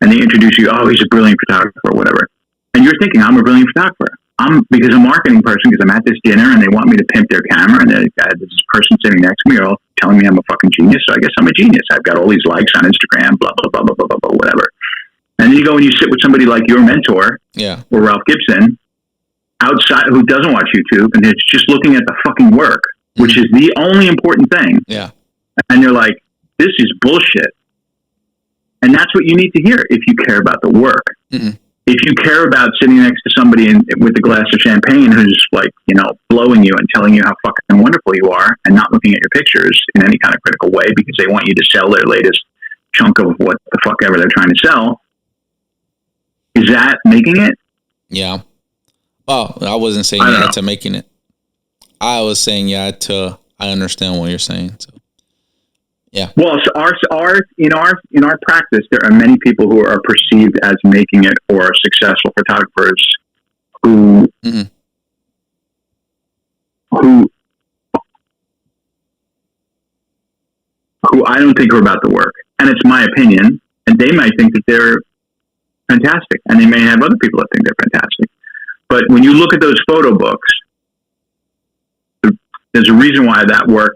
and they introduce you, oh, he's a brilliant photographer or whatever. And you're thinking, I'm a brilliant photographer. Because I'm a marketing person, because I'm at this dinner and they want me to pimp their camera, and there's this person sitting next to me are all telling me I'm a fucking genius, so I guess I'm a genius. I've got all these likes on Instagram, blah, blah, blah, blah, blah, blah, blah, whatever. And then you go and you sit with somebody like your mentor, or Ralph Gibson, outside, who doesn't watch YouTube, and it's just looking at the fucking work, which is the only important thing. Yeah. And you're like, this is bullshit. And that's what you need to hear if you care about the work. Mm-hmm. If you care about sitting next to somebody with a glass of champagne who's like, blowing you and telling you how fucking wonderful you are and not looking at your pictures in any kind of critical way because they want you to sell their latest chunk of what the fuck ever they're trying to sell, is that making it? Yeah. Oh, I wasn't saying yeah to making it. I was saying yeah to I understand what you're saying. So, yeah. Well, so in our practice, there are many people who are perceived as making it or are successful photographers who who I don't think are about the work, and it's my opinion. And they might think that they're fantastic, and they may have other people that think they're fantastic. But when you look at those photo books, there's a reason why that work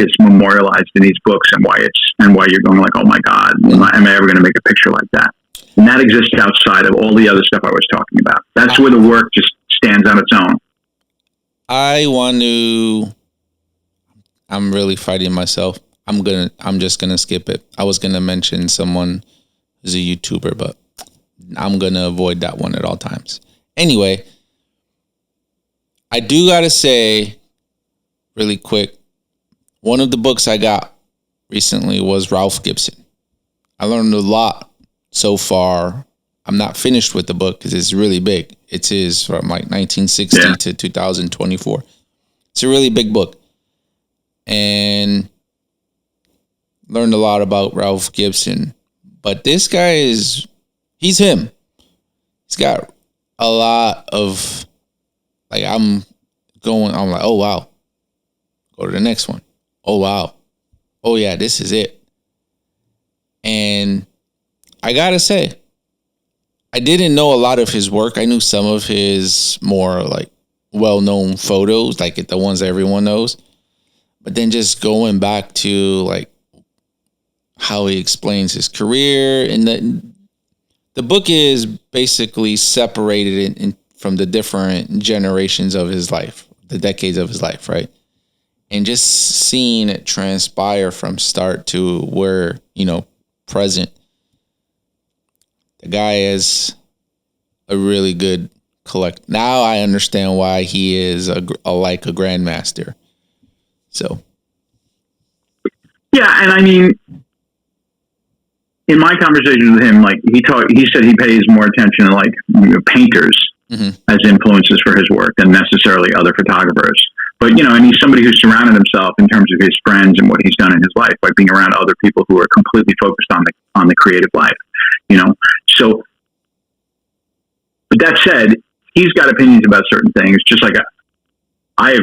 is memorialized in these books, and why you're going like, oh my God, am I ever going to make a picture like that? And that exists outside of all the other stuff I was talking about. That's where the work just stands on its own. I'm really fighting myself. I'm just gonna skip it. I was gonna mention someone who's a YouTuber, but I'm gonna avoid that one at all times. Anyway, I do gotta say, really quick, one of the books I got recently was Ralph Gibson. I learned a lot so far. I'm not finished with the book because it's really big. It is from like 1960 to 2024. It's a really big book. And learned a lot about Ralph Gibson. But this guy he's him. He's got a lot of, like, I'm like, oh, wow. Go to the next one. Oh, wow. Oh, yeah, this is it. And I gotta say, I didn't know a lot of his work. I knew some of his more, like, well-known photos, like the ones that everyone knows. But then just going back to, like, how he explains his career, and the book is basically separated from the different generations of his life, the decades of his life, right? And just seeing it transpire from start to where, present. The guy is a really good collector. Now I understand why he is a grandmaster. So. Yeah, and I mean, in my conversations with him, like he said he pays more attention to like painters as influences for his work than necessarily other photographers. But and he's somebody who's surrounded himself in terms of his friends and what he's done in his life by being around other people who are completely focused on the creative life. So. But that said, he's got opinions about certain things, just like I have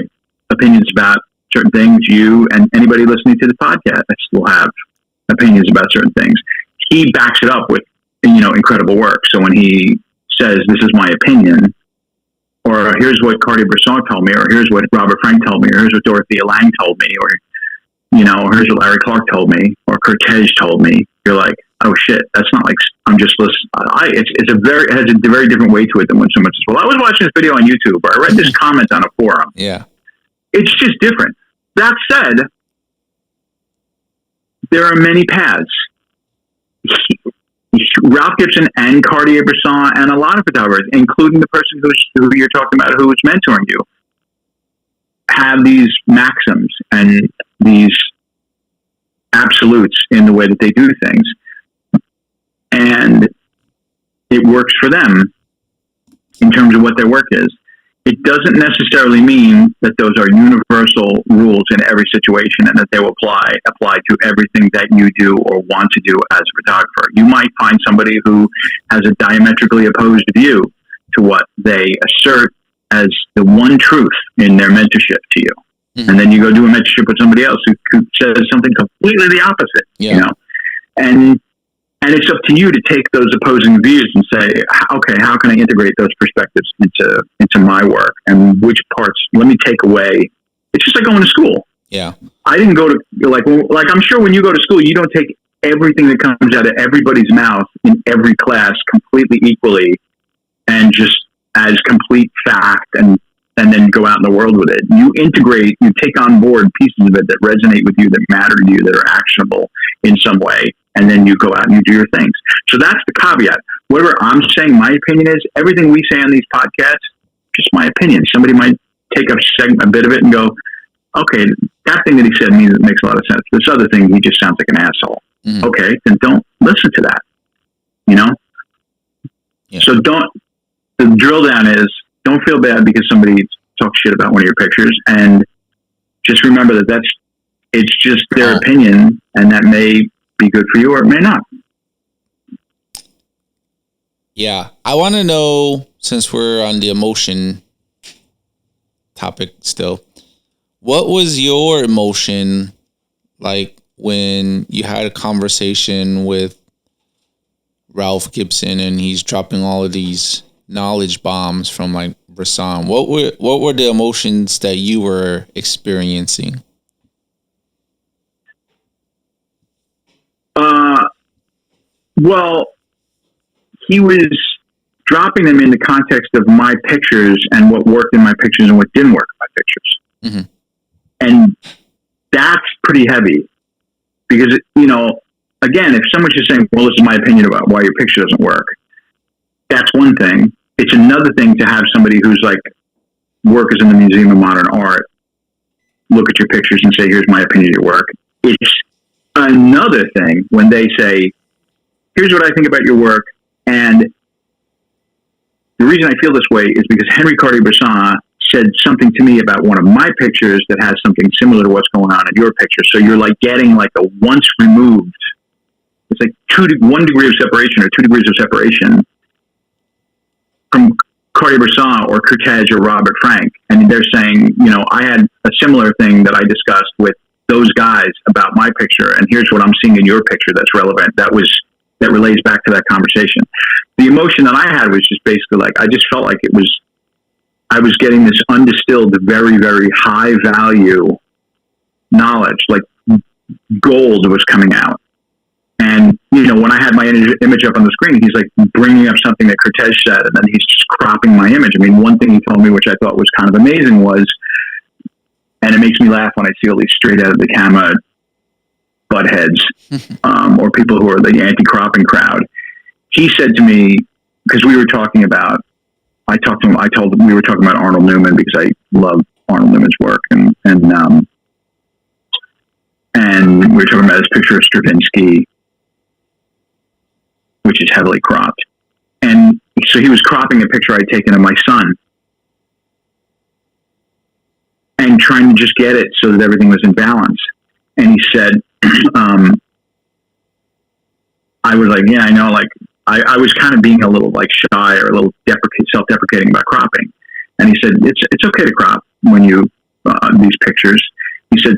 opinions about certain things. You and anybody listening to the podcast will have opinions about certain things. He backs it up with, incredible work. So when he says, this is my opinion, or here's what Cartier-Bresson told me, or here's what Robert Frank told me, or here's what Dorothea Lange told me, or, here's what Larry Clark told me, or Cortez told me, you're like, oh shit, that's not like, I'm just listening. It has a very different way to it than when someone says, well, I was watching this video on YouTube, or I read this comment on a forum. Yeah. It's just different. That said, there are many paths. Ralph Gibson and Cartier-Bresson and a lot of photographers, including the person who you're talking about who was mentoring you, have these maxims and these absolutes in the way that they do things. And it works for them in terms of what their work is. It doesn't necessarily mean that those are universal rules in every situation and that they will apply to everything that you do or want to do as a photographer. You might find somebody who has a diametrically opposed view to what they assert as the one truth in their mentorship to you. Mm-hmm. And then you go do a mentorship with somebody else who says something completely the opposite, And it's up to you to take those opposing views and say, okay, how can I integrate those perspectives into my work, and which parts? Let me take away. It's just like going to school. Yeah, I didn't go to like I'm sure when you go to school, you don't take everything that comes out of everybody's mouth in every class completely equally, and just as complete fact, and then go out in the world with it. You integrate, you take on board pieces of it that resonate with you, that matter to you, that are actionable in some way. And then you go out and you do your things. So that's the caveat. Whatever I'm saying, my opinion is, everything we say on these podcasts, just my opinion. Somebody might take a bit of it and go, okay, that thing that he said makes a lot of sense. This other thing, he just sounds like an asshole. Mm-hmm. Okay, then don't listen to that. Yeah. So the drill down is, don't feel bad because somebody talks shit about one of your pictures, and just remember that it's just their opinion, and that may be good for you or it may not. Yeah. I want to know, since we're on the emotion topic still, what was your emotion like when you had a conversation with Ralph Gibson and he's dropping all of these knowledge bombs from like Bresson? What were the emotions that you were experiencing? Well, he was dropping them in the context of my pictures and what worked in my pictures and what didn't work in my pictures. Mm-hmm. And that's pretty heavy because, again, if someone's just saying, well, this is my opinion about why your picture doesn't work, that's one thing. It's another thing to have somebody who's like, work is in the Museum of Modern Art, look at your pictures and say, here's my opinion of your work. It's another thing when they say, here's what I think about your work. And the reason I feel this way is because Henry Cartier-Bresson said something to me about one of my pictures that has something similar to what's going on in your picture. So you're like getting like a once removed, it's like 1 degree of separation or 2 degrees of separation from Cartier-Bresson or Cortez or Robert Frank. And they're saying, I had a similar thing that I discussed with those guys about my picture. And here's what I'm seeing in your picture that's relevant. That relates back to that conversation. The emotion that I had was just basically like, I just felt like I was getting this undistilled, very, very high value knowledge, like gold was coming out. And, when I had my image up on the screen, he's like bringing up something that Cortez said, and then he's just cropping my image. I mean, one thing he told me, which I thought was kind of amazing was, and it makes me laugh when I see all these straight out of the camera buttheads, or people who are the anti-cropping crowd. He said to me, because we were talking about, we were talking about Arnold Newman because I love Arnold Newman's work, and we were talking about his picture of Stravinsky, which is heavily cropped. And so he was cropping a picture I'd taken of my son and trying to just get it so that everything was in balance. And he said, I was like, yeah, I know, like, I was kind of being a little like shy or a little self-deprecating about cropping. And he said, it's okay to crop when you, these pictures. He said,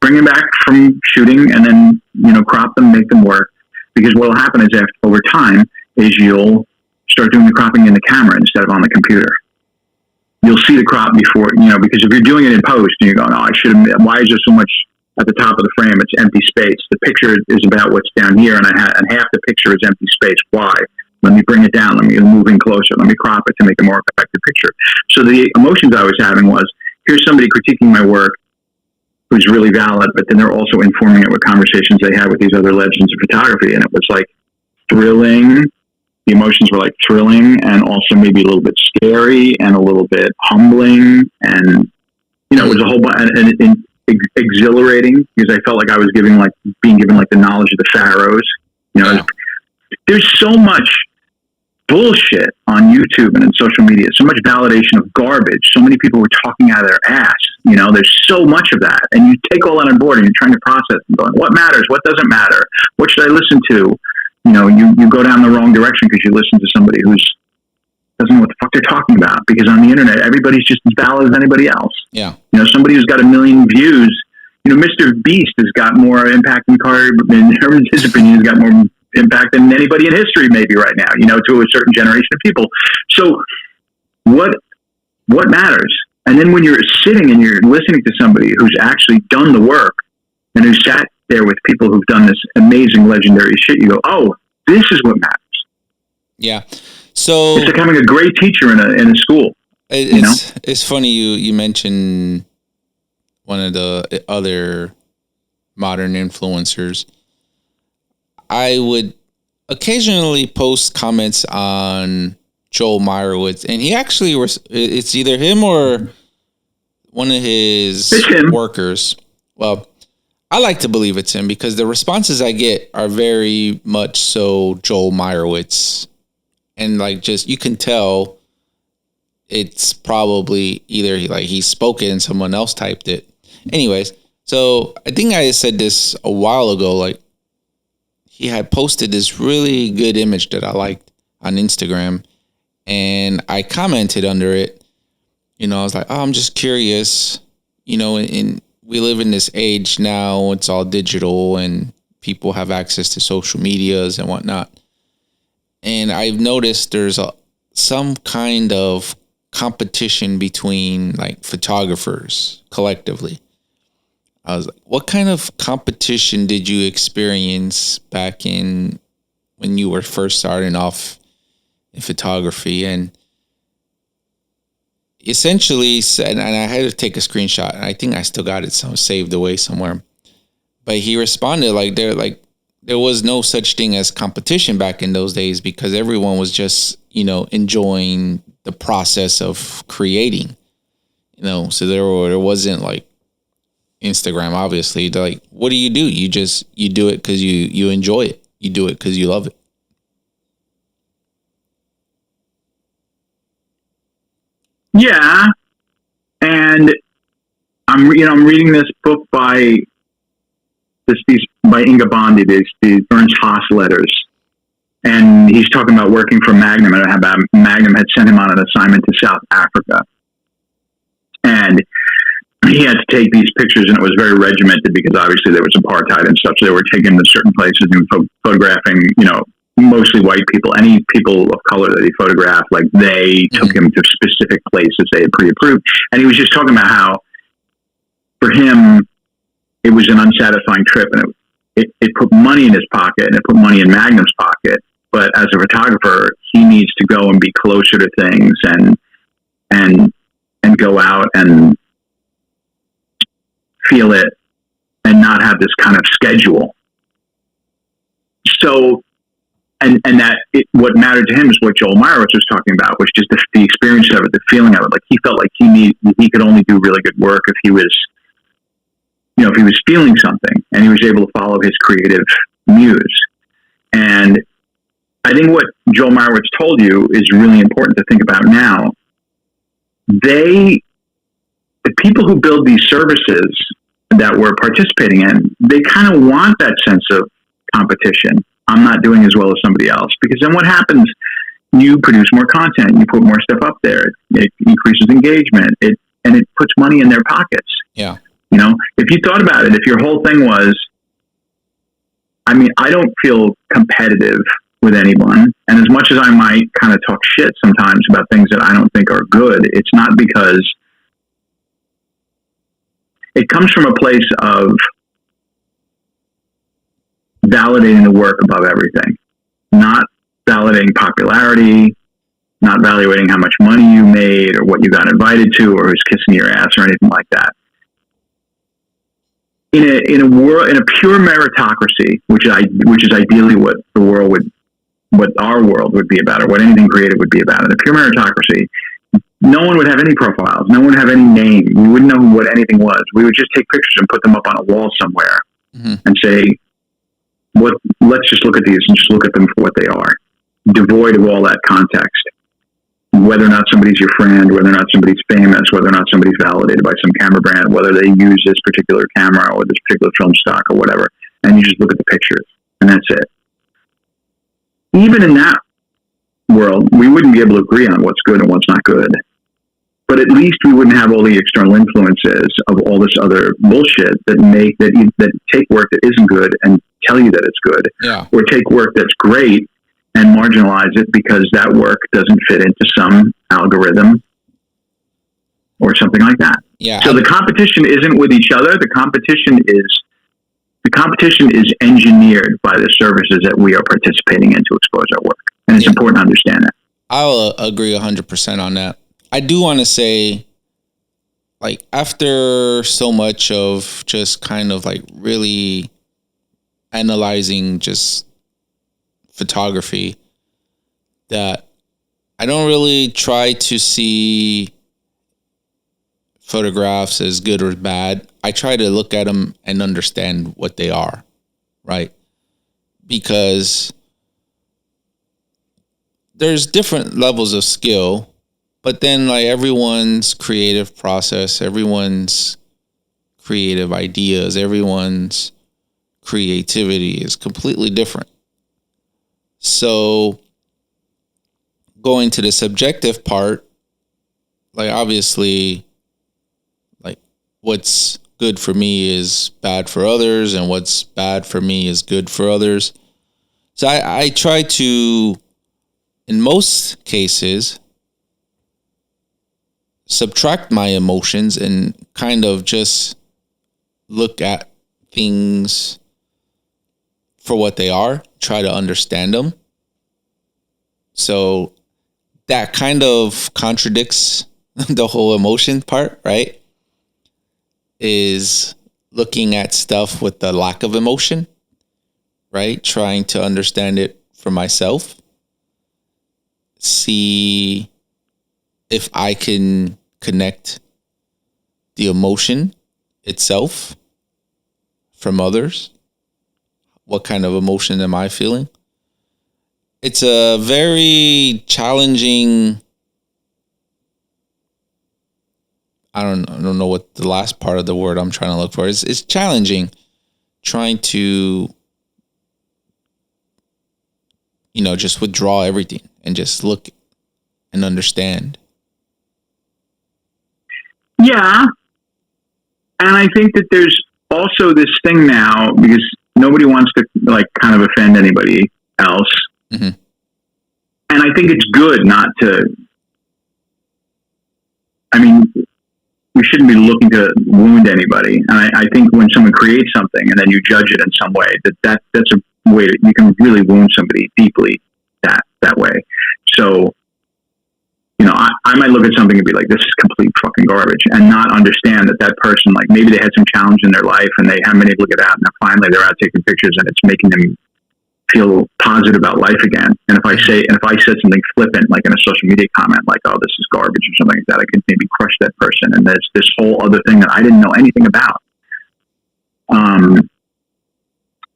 bring them back from shooting and then, crop them, make them work. Because what will happen is over time is you'll start doing the cropping in the camera instead of on the computer. You'll see the crop before, because if you're doing it in post and you're going, oh, why is there so much at the top of the frame? It's empty space. The picture is about what's down here, and half the picture is empty space. Why? Let me bring it down. Let me move in closer. Let me crop it to make a more effective picture. So the emotions I was having was, here's somebody critiquing my work who's really valid, but then they're also informing it with conversations they had with these other legends of photography. And it was like thrilling. The emotions were like thrilling and also maybe a little bit scary and a little bit humbling. And, it was a whole bunch and exhilarating because I felt like I was being given the knowledge of the pharaohs. There's so much bullshit on YouTube and in social media, so much validation of garbage. So many people were talking out of their ass. There's so much of that. And you take all that on board and you're trying to process and going, what matters? What doesn't matter? What should I listen to? You go down the wrong direction because you listen to somebody who's doesn't know what the fuck they're talking about, because on the internet, everybody's just as valid as anybody else. Yeah. Somebody who's got 1 million views, Mr. Beast has got more impact in his opinion, has got more impact than anybody in history maybe right now, to a certain generation of people. So what matters? And then when you're sitting and you're listening to somebody who's actually done the work and who sat there with people who've done this amazing, legendary shit, you go, oh, this is what matters. Yeah. So it's becoming a great teacher in a school. It's funny you mentioned one of the other modern influencers. I would occasionally post comments on Joel Meyerowitz, and he actually it's either him or one of his workers. Well, I like to believe it's him because the responses I get are very much so Joel Meyerowitz. And you can tell it's probably either he spoke it and someone else typed it. Anyways, so I think I said this a while ago. Like, he had posted this really good image that I liked on Instagram, and I commented under it. I was like, oh, I'm just curious. And we live in this age now. It's all digital, and people have access to social medias and whatnot. And I've noticed there's some kind of competition between like photographers collectively. I was like, what kind of competition did you experience back in when you were first starting off in photography? And essentially said, and I had to take a screenshot, and I think I still got it saved away somewhere. But he responded there was no such thing as competition back in those days, because everyone was just, enjoying the process of creating, so there wasn't like Instagram, obviously. They're like, what do? You do it because you enjoy it. You do it because you love it. Yeah. And I'm reading this book by Inga Bondi, these Ernst Haas letters. And he's talking about working for Magnum, and how Magnum had sent him on an assignment to South Africa. And he had to take these pictures, and it was very regimented because obviously there was apartheid and stuff. So they were taken to certain places and photographing, mostly white people. Any people of color that he photographed, like they took him to specific places they had pre-approved. And he was just talking about how, for him, it was an unsatisfying trip, and it put money in his pocket, and it put money in Magnum's pocket. But as a photographer, he needs to go and be closer to things and go out and feel it and not have this kind of schedule. So, what mattered to him is what Joel Meyerowitz was talking about, was just the experience of it, the feeling of it. Like, he felt like he could only do really good work if he was feeling something, and he was able to follow his creative muse. And I think what Joel Meyerowitz told you is really important to think about now. The people who build these services that we're participating in, they kind of want that sense of competition. I'm not doing as well as somebody else, because then what happens? You produce more content, you put more stuff up there, it increases engagement, and it puts money in their pockets. Yeah. If you thought about it, if your whole thing was, I don't feel competitive with anyone. And as much as I might kind of talk shit sometimes about things that I don't think are good, it's not because it comes from a place of validating the work above everything, not validating popularity, not evaluating how much money you made or what you got invited to or who's kissing your ass or anything like that. In a world, in a pure meritocracy, which is ideally what our world would be about, or what anything creative would be about. In a pure meritocracy, no one would have any profiles. No one would have any name. We wouldn't know what anything was. We would just take pictures and put them up on a wall somewhere and say, let's just look at these and just look at them for what they are, devoid of all that context. Whether or not somebody's your friend, whether or not somebody's famous, whether or not somebody's validated by some camera brand, whether they use this particular camera or this particular film stock or whatever, and you just look at the pictures, and that's it. Even in that world, we wouldn't be able to agree on what's good and what's not good. But at least we wouldn't have all the external influences of all this other bullshit that take work that isn't good and tell you that it's good, or take work that's great and marginalize it because that work doesn't fit into some algorithm or something like that. Yeah. So the competition isn't with each other. The competition is engineered by the services that we are participating in to expose our work. And it's important to understand that. I'll agree 100% on that. I do want to say, like, after so much of just kind of like really analyzing just photography, that I don't really try to see photographs as good or bad. I try to look at them and understand what they are, right? Because there's different levels of skill, But then like everyone's creative process, everyone's creative ideas, everyone's creativity is completely different. So going to the subjective part, like obviously, like what's good for me is bad for others, and what's bad for me is good for others. So I try to, in most cases, subtract my emotions and kind of just look at things for what they are, try to understand them. So that kind of contradicts the whole emotion part, right? Is looking at stuff with the lack of emotion, right? Trying to understand it for myself. See if I can connect the emotion itself from others. What kind of emotion am I feeling? It's a very challenging. I don't know what the last part of the word I'm trying to look for is. It's challenging trying to, just withdraw everything and just look and understand. Yeah. And I think that there's also this thing now, because nobody wants to like kind of offend anybody else. Mm-hmm. And I think it's good not to, I mean, we shouldn't be looking to wound anybody. And I think when someone creates something and then you judge it in some way, that's a way that you can really wound somebody deeply that way. So, I might look at something and be like, this is complete fucking garbage, and not understand that person, like maybe they had some challenge in their life and they haven't been able to get out, and then finally they're out taking pictures and it's making them feel positive about life again. And if I said something flippant, like in a social media comment, like, oh, this is garbage or something like that, I could maybe crush that person. And there's this whole other thing that I didn't know anything about.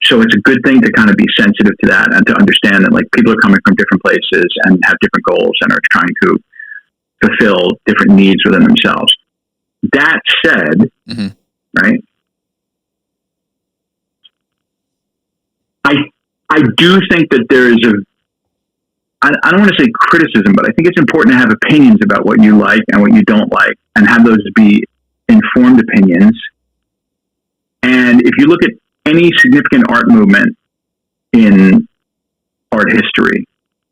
So it's a good thing to kind of be sensitive to that and to understand that like people are coming from different places and have different goals and are trying to fulfill different needs within themselves. That said, mm-hmm. right, I do think that there is I don't want to say criticism, but I think it's important to have opinions about what you like and what you don't like, and have those be informed opinions. And if you look at any significant art movement in art history,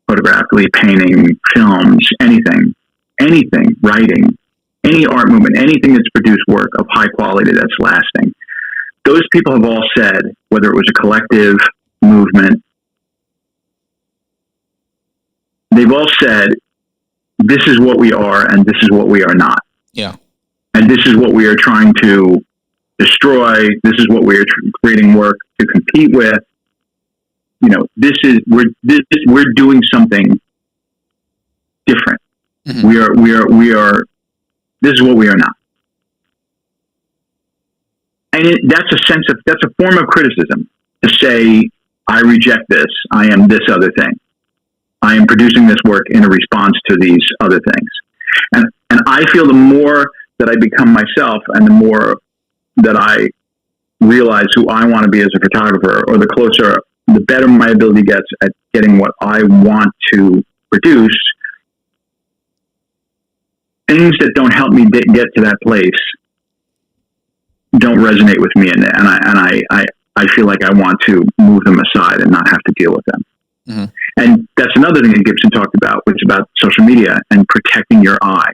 photographically, painting, films, anything, writing, any art movement, anything that's produced work of high quality that's lasting, those people have all said, whether it was a collective movement, they've all said, this is what we are and this is what we are not. Yeah. And this is what we are trying to destroy. This is what we are creating work to compete with. We're doing something different. Mm-hmm. We are, this is what we are not. And that's a form of criticism, to say, I reject this. I am this other thing. I am producing this work in a response to these other things. And I feel the more that I become myself and the more that I realize who I want to be as a photographer, or the better my ability gets at getting what I want to produce, things that don't help me get to that place don't resonate with me. And I feel like I want to move them aside and not have to deal with them. Mm-hmm. And that's another thing that Gibson talked about, which is about social media and protecting your eye.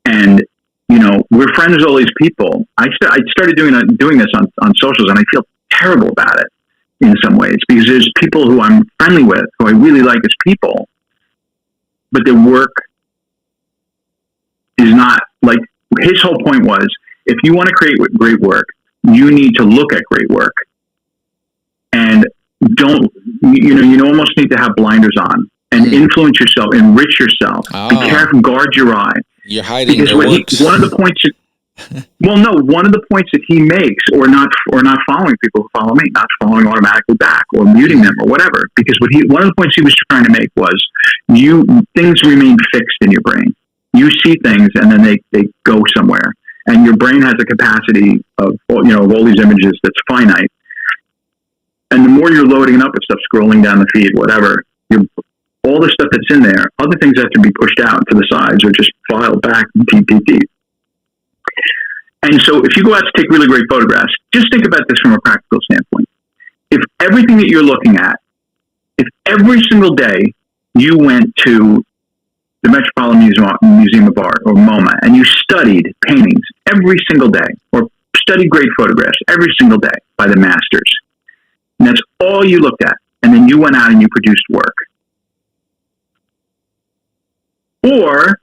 And, we're friends with all these people. I started doing this on socials, and I feel terrible about it in some ways, because there's people who I'm friendly with, who I really like as people, but their work is not, like, his whole point was, if you want to create great work, you need to look at great work. And you almost need to have blinders on and influence yourself, enrich yourself. Be careful, guard your eye. You're hiding because their works. One of the points, Well, no, one of the points that he makes, or not following people who follow me, not following automatically back, or muting them, or whatever, because one of the points he was trying to make was, things remain fixed in your brain. You see things, and then they go somewhere, and your brain has a capacity of all these images that's finite, and the more you're loading it up with stuff, scrolling down the feed, whatever, all the stuff that's in there, other things have to be pushed out to the sides or just filed back deep. And so if you go out to take really great photographs, just think about this from a practical standpoint. If everything that you're looking at, if every single day you went to the Metropolitan Museum of Art, or MoMA, and you studied paintings every single day, or studied great photographs every single day by the masters, and that's all you looked at, and then you went out and you produced work. Or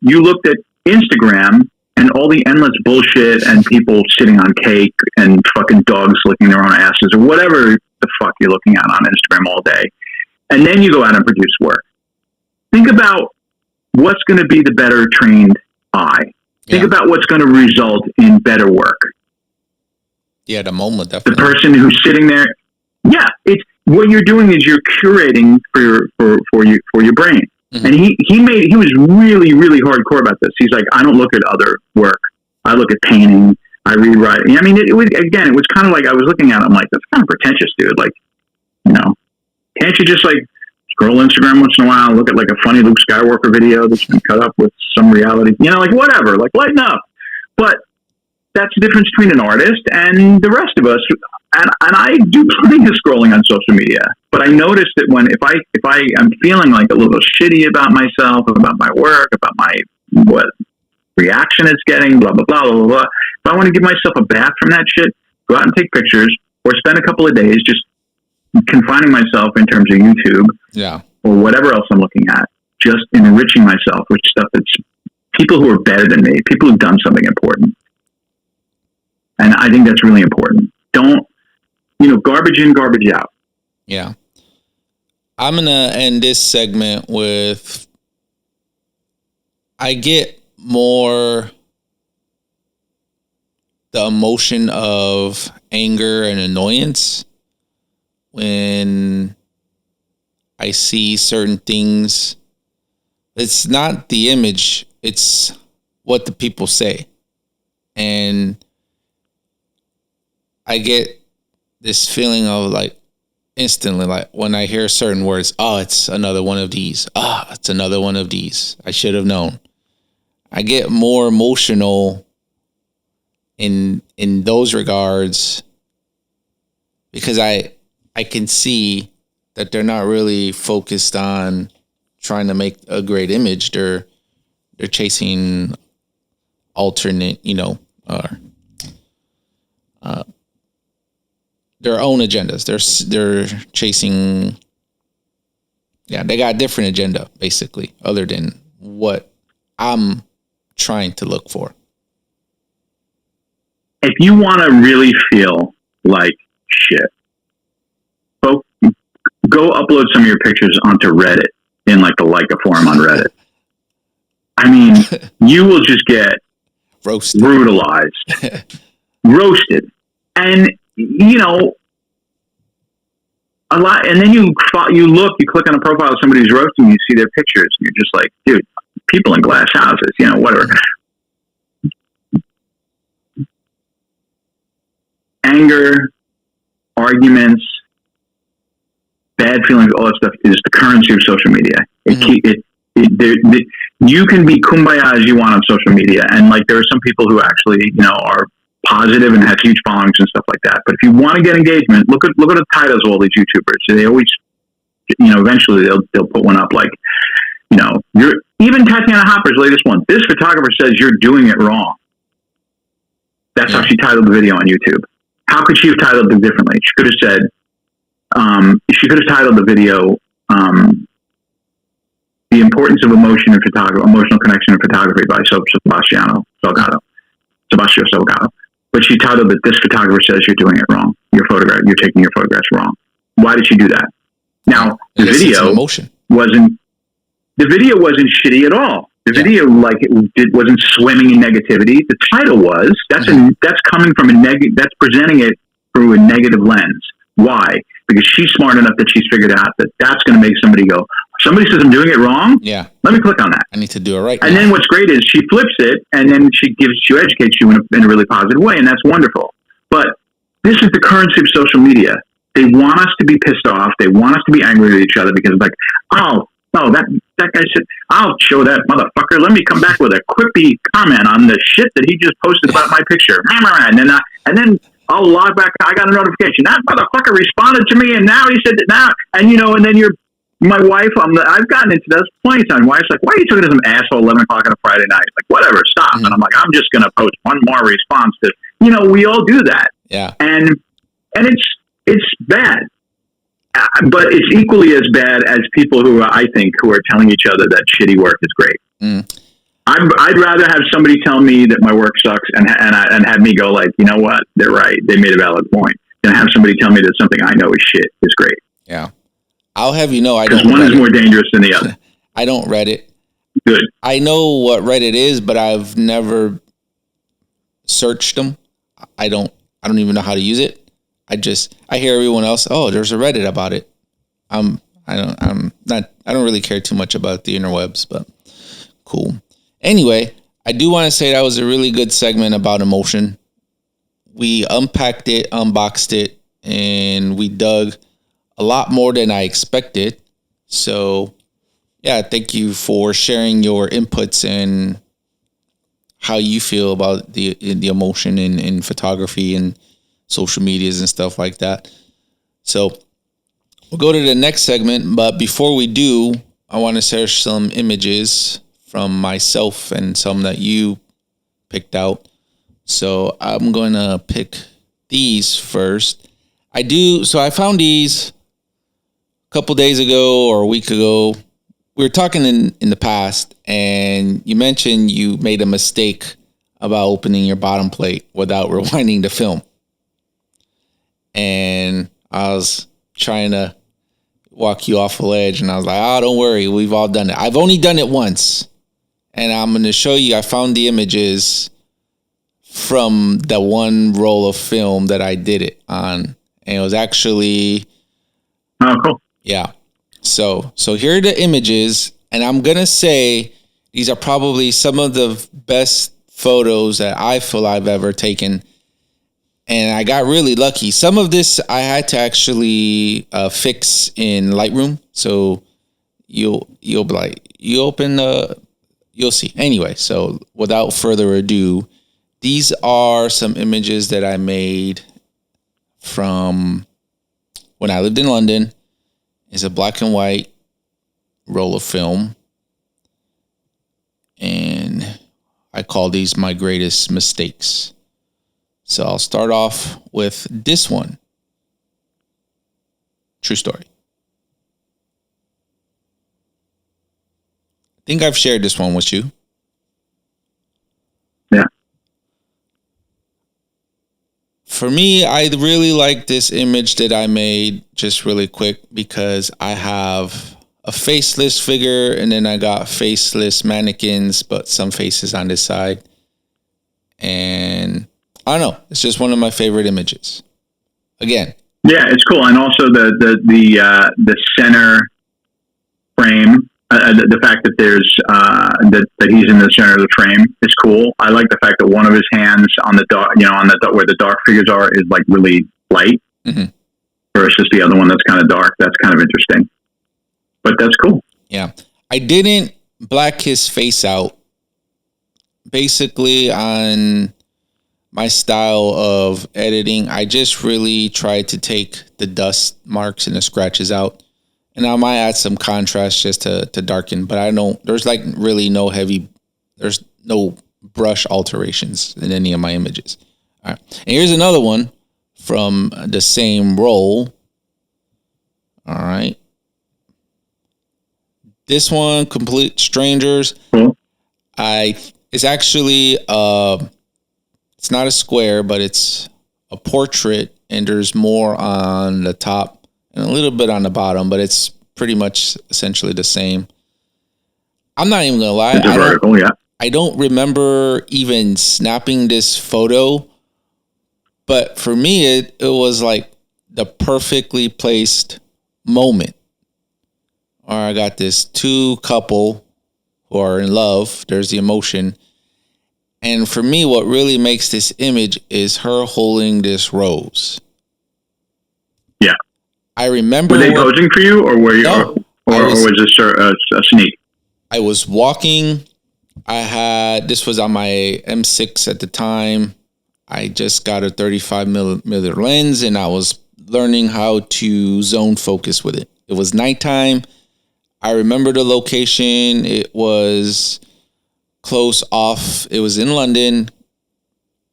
you looked at Instagram and all the endless bullshit and people sitting on cake and fucking dogs licking their own asses, or whatever the fuck you're looking at on Instagram all day. And then you go out and produce work. Think about what's going to be the better trained eye. Think about what's going to result in better work. Yeah, the moment, definitely. The person who's sitting there. Yeah, it's what you're doing is you're curating for your brain. Mm-hmm. And he was really, really hardcore about this. He's like, I don't look at other work. I look at painting. I rewrite. I mean, it was kind of like, I was looking at it, I'm like, that's kind of pretentious, dude. Like, can't you just like scroll Instagram once in a while, look at like a funny Luke Skywalker video that's been cut up with some reality, like whatever, like lighten up. But that's the difference between an artist and the rest of us. And I do plenty of scrolling on social media, but I notice that if I am feeling like a little shitty about myself, about my work, about what reaction it's getting, blah, blah, blah, blah, blah, blah. If I want to give myself a bath from that shit, go out and take pictures, or spend a couple of days just confining myself in terms of YouTube, or whatever else I'm looking at, just enriching myself with stuff that's people who are better than me, people who've done something important. And I think that's really important. Don't, garbage in, garbage out. Yeah. I'm going to end this segment with, I get more the emotion of anger and annoyance when I see certain things. It's not the image, it's what the people say. And I get this feeling of like instantly, like when I hear certain words, it's another one of these. It's another one of these. I should have known. I get more emotional in those regards because I can see that they're not really focused on trying to make a great image. They're chasing alternate, their own agendas. They're chasing. Yeah, they got a different agenda basically, other than what I'm trying to look for. If you want to really feel like shit, go upload some of your pictures onto Reddit in like the Leica forum on Reddit. I mean, you will just get roasted, brutalized, roasted, and a lot. And then you click on a profile of somebody who's roasting, you see their pictures, and you're just like, dude, people in glass houses, whatever. Anger, arguments, bad feelings, all that stuff is the currency of social media. You can be kumbaya as you want on social media, and like there are some people who actually are positive and have huge followings and stuff like that. But if you want to get engagement, look at the titles of all these YouTubers. They always, eventually they'll put one up like, you're even Tatiana Hopper's latest one. This photographer says you're doing it wrong. That's how she titled the video on YouTube. How could she have titled it differently? She could have said, she could have titled the video, The Importance of Emotional Connection in Photography by Sebastiano Salgado. But she titled it, This Photographer Says You're Doing It Wrong. You're taking your photographs wrong. Why did she do that? Now, the video wasn't shitty at all. The video, like, wasn't swimming in negativity. The title was. That's coming from a negative. That's presenting it through a negative lens. Why? Because she's smart enough that she's figured out that that's going to make somebody go. Somebody says I'm doing it wrong. Yeah. Let me click on that. I need to do it right. And then what's great is she flips it, and then she educates you in a really positive way, and that's wonderful. But this is the currency of social media. They want us to be pissed off. They want us to be angry with each other because, like, that guy said, I'll show that motherfucker. Let me come back with a quippy comment on the shit that he just posted about my picture. And then I'll log back. I got a notification. That motherfucker responded to me, and now he said that now. And, and then my wife, I've gotten into this plenty of times. My wife's like, why are you talking to some asshole 11 o'clock on a Friday night? Like, whatever, stop. And I'm like, I'm just going to post one more response to, we all do that. Yeah. And it's bad. But it's equally as bad as people who are telling each other that shitty work is great. I'd rather have somebody tell me that my work sucks and have me go like, you know what, they're right, they made a valid point, than have somebody tell me that something I know is shit is great. Yeah, I'll have you know, I don't. Because one is more dangerous than the other. I don't Reddit. Good. I know what Reddit is, but I've never searched them. I don't even know how to use it. I hear everyone else, oh, there's a Reddit about it. I don't really care too much about the interwebs, but cool. Anyway, I do want to say that was a really good segment about emotion. We unpacked it, unboxed it, and we dug a lot more than I expected. So, yeah, thank you for sharing your inputs and how you feel about the emotion in photography and social medias and stuff like that. So we'll go to the next segment, but before we do, I want to share some images from myself and some that you picked out. So I'm going to pick these first. I found these a couple days ago or a week ago. We were talking in the past, and you mentioned you made a mistake about opening your bottom plate without rewinding the film. And I was trying to walk you off a ledge, and I was like, oh, don't worry, we've all done it. I've only done it once. And I'm going to show you, I found the images from the one roll of film that I did it on. And it was actually... Oh, cool. Yeah. So here are the images, and I'm going to say these are probably some of the best photos that I feel I've ever taken. And I got really lucky. Some of this I had to actually fix in Lightroom. So you'll be like, you'll see. Anyway, so without further ado, these are some images that I made from when I lived in London. It's a black and white roll of film. And I call these my greatest mistakes. So I'll start off with this one. True story. I think I've shared this one with you. Yeah. For me, I really like this image that I made just really quick because I have a faceless figure and then I got faceless mannequins, but some faces on this side. And I don't know. It's just one of my favorite images. Again. Yeah, it's cool. And also the center frame, the fact that there's that he's in the center of the frame is cool. I like the fact that one of his hands on the dark, where the dark figures are, is like really light, versus the other one that's kind of dark. That's kind of interesting. But that's cool. Yeah, I didn't black his face out. Basically, on my style of editing, I just really tried to take the dust marks and the scratches out. And I might add some contrast just to darken, but there's like really there's no brush alterations in any of my images. All right. And here's another one from the same roll. All right. This one, Complete Strangers. It's actually, it's not a square, but it's a portrait, and there's more on the top and a little bit on the bottom, but it's pretty much essentially the same. I'm not even gonna lie. It's a vertical, yeah. I don't remember even snapping this photo, but for me, it was like the perfectly placed moment. Or I got this two couple who are in love. There's the emotion. And for me, what really makes this image is her holding this rose. Yeah. I remember. Were they posing for you, or were you, No, or was this a sneak? I was walking. This was on my M6 at the time. I just got a 35 millimeter lens, and I was learning how to zone focus with it. It was nighttime. I remember the location. It was close off. It was in London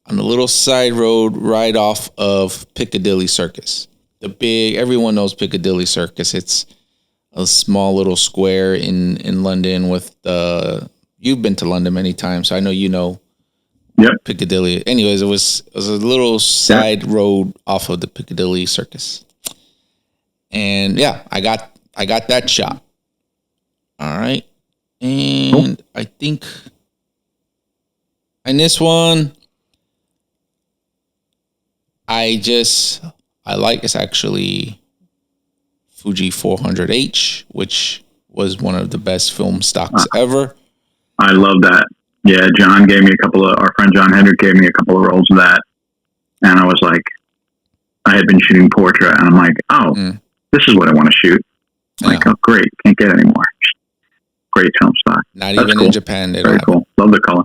on a little side road right off of Piccadilly Circus. Everyone knows Piccadilly Circus. It's a small little square in London with you've been to London many times, so I know you know. Yep. Piccadilly. Anyways, it was a little side road off of the Piccadilly Circus. And yeah, I got that shot. All right. And I think in this one, I like, it's actually Fuji 400H, which was one of the best film stocks ever. I love that. Yeah, John gave me our friend John Hendrick gave me a couple of rolls of that. And I was like, I had been shooting portrait, and I'm like, this is what I want to shoot. Like, oh, great. Can't get any more. Great film stock. Not That's even cool. In Japan. Very cool. Love the color.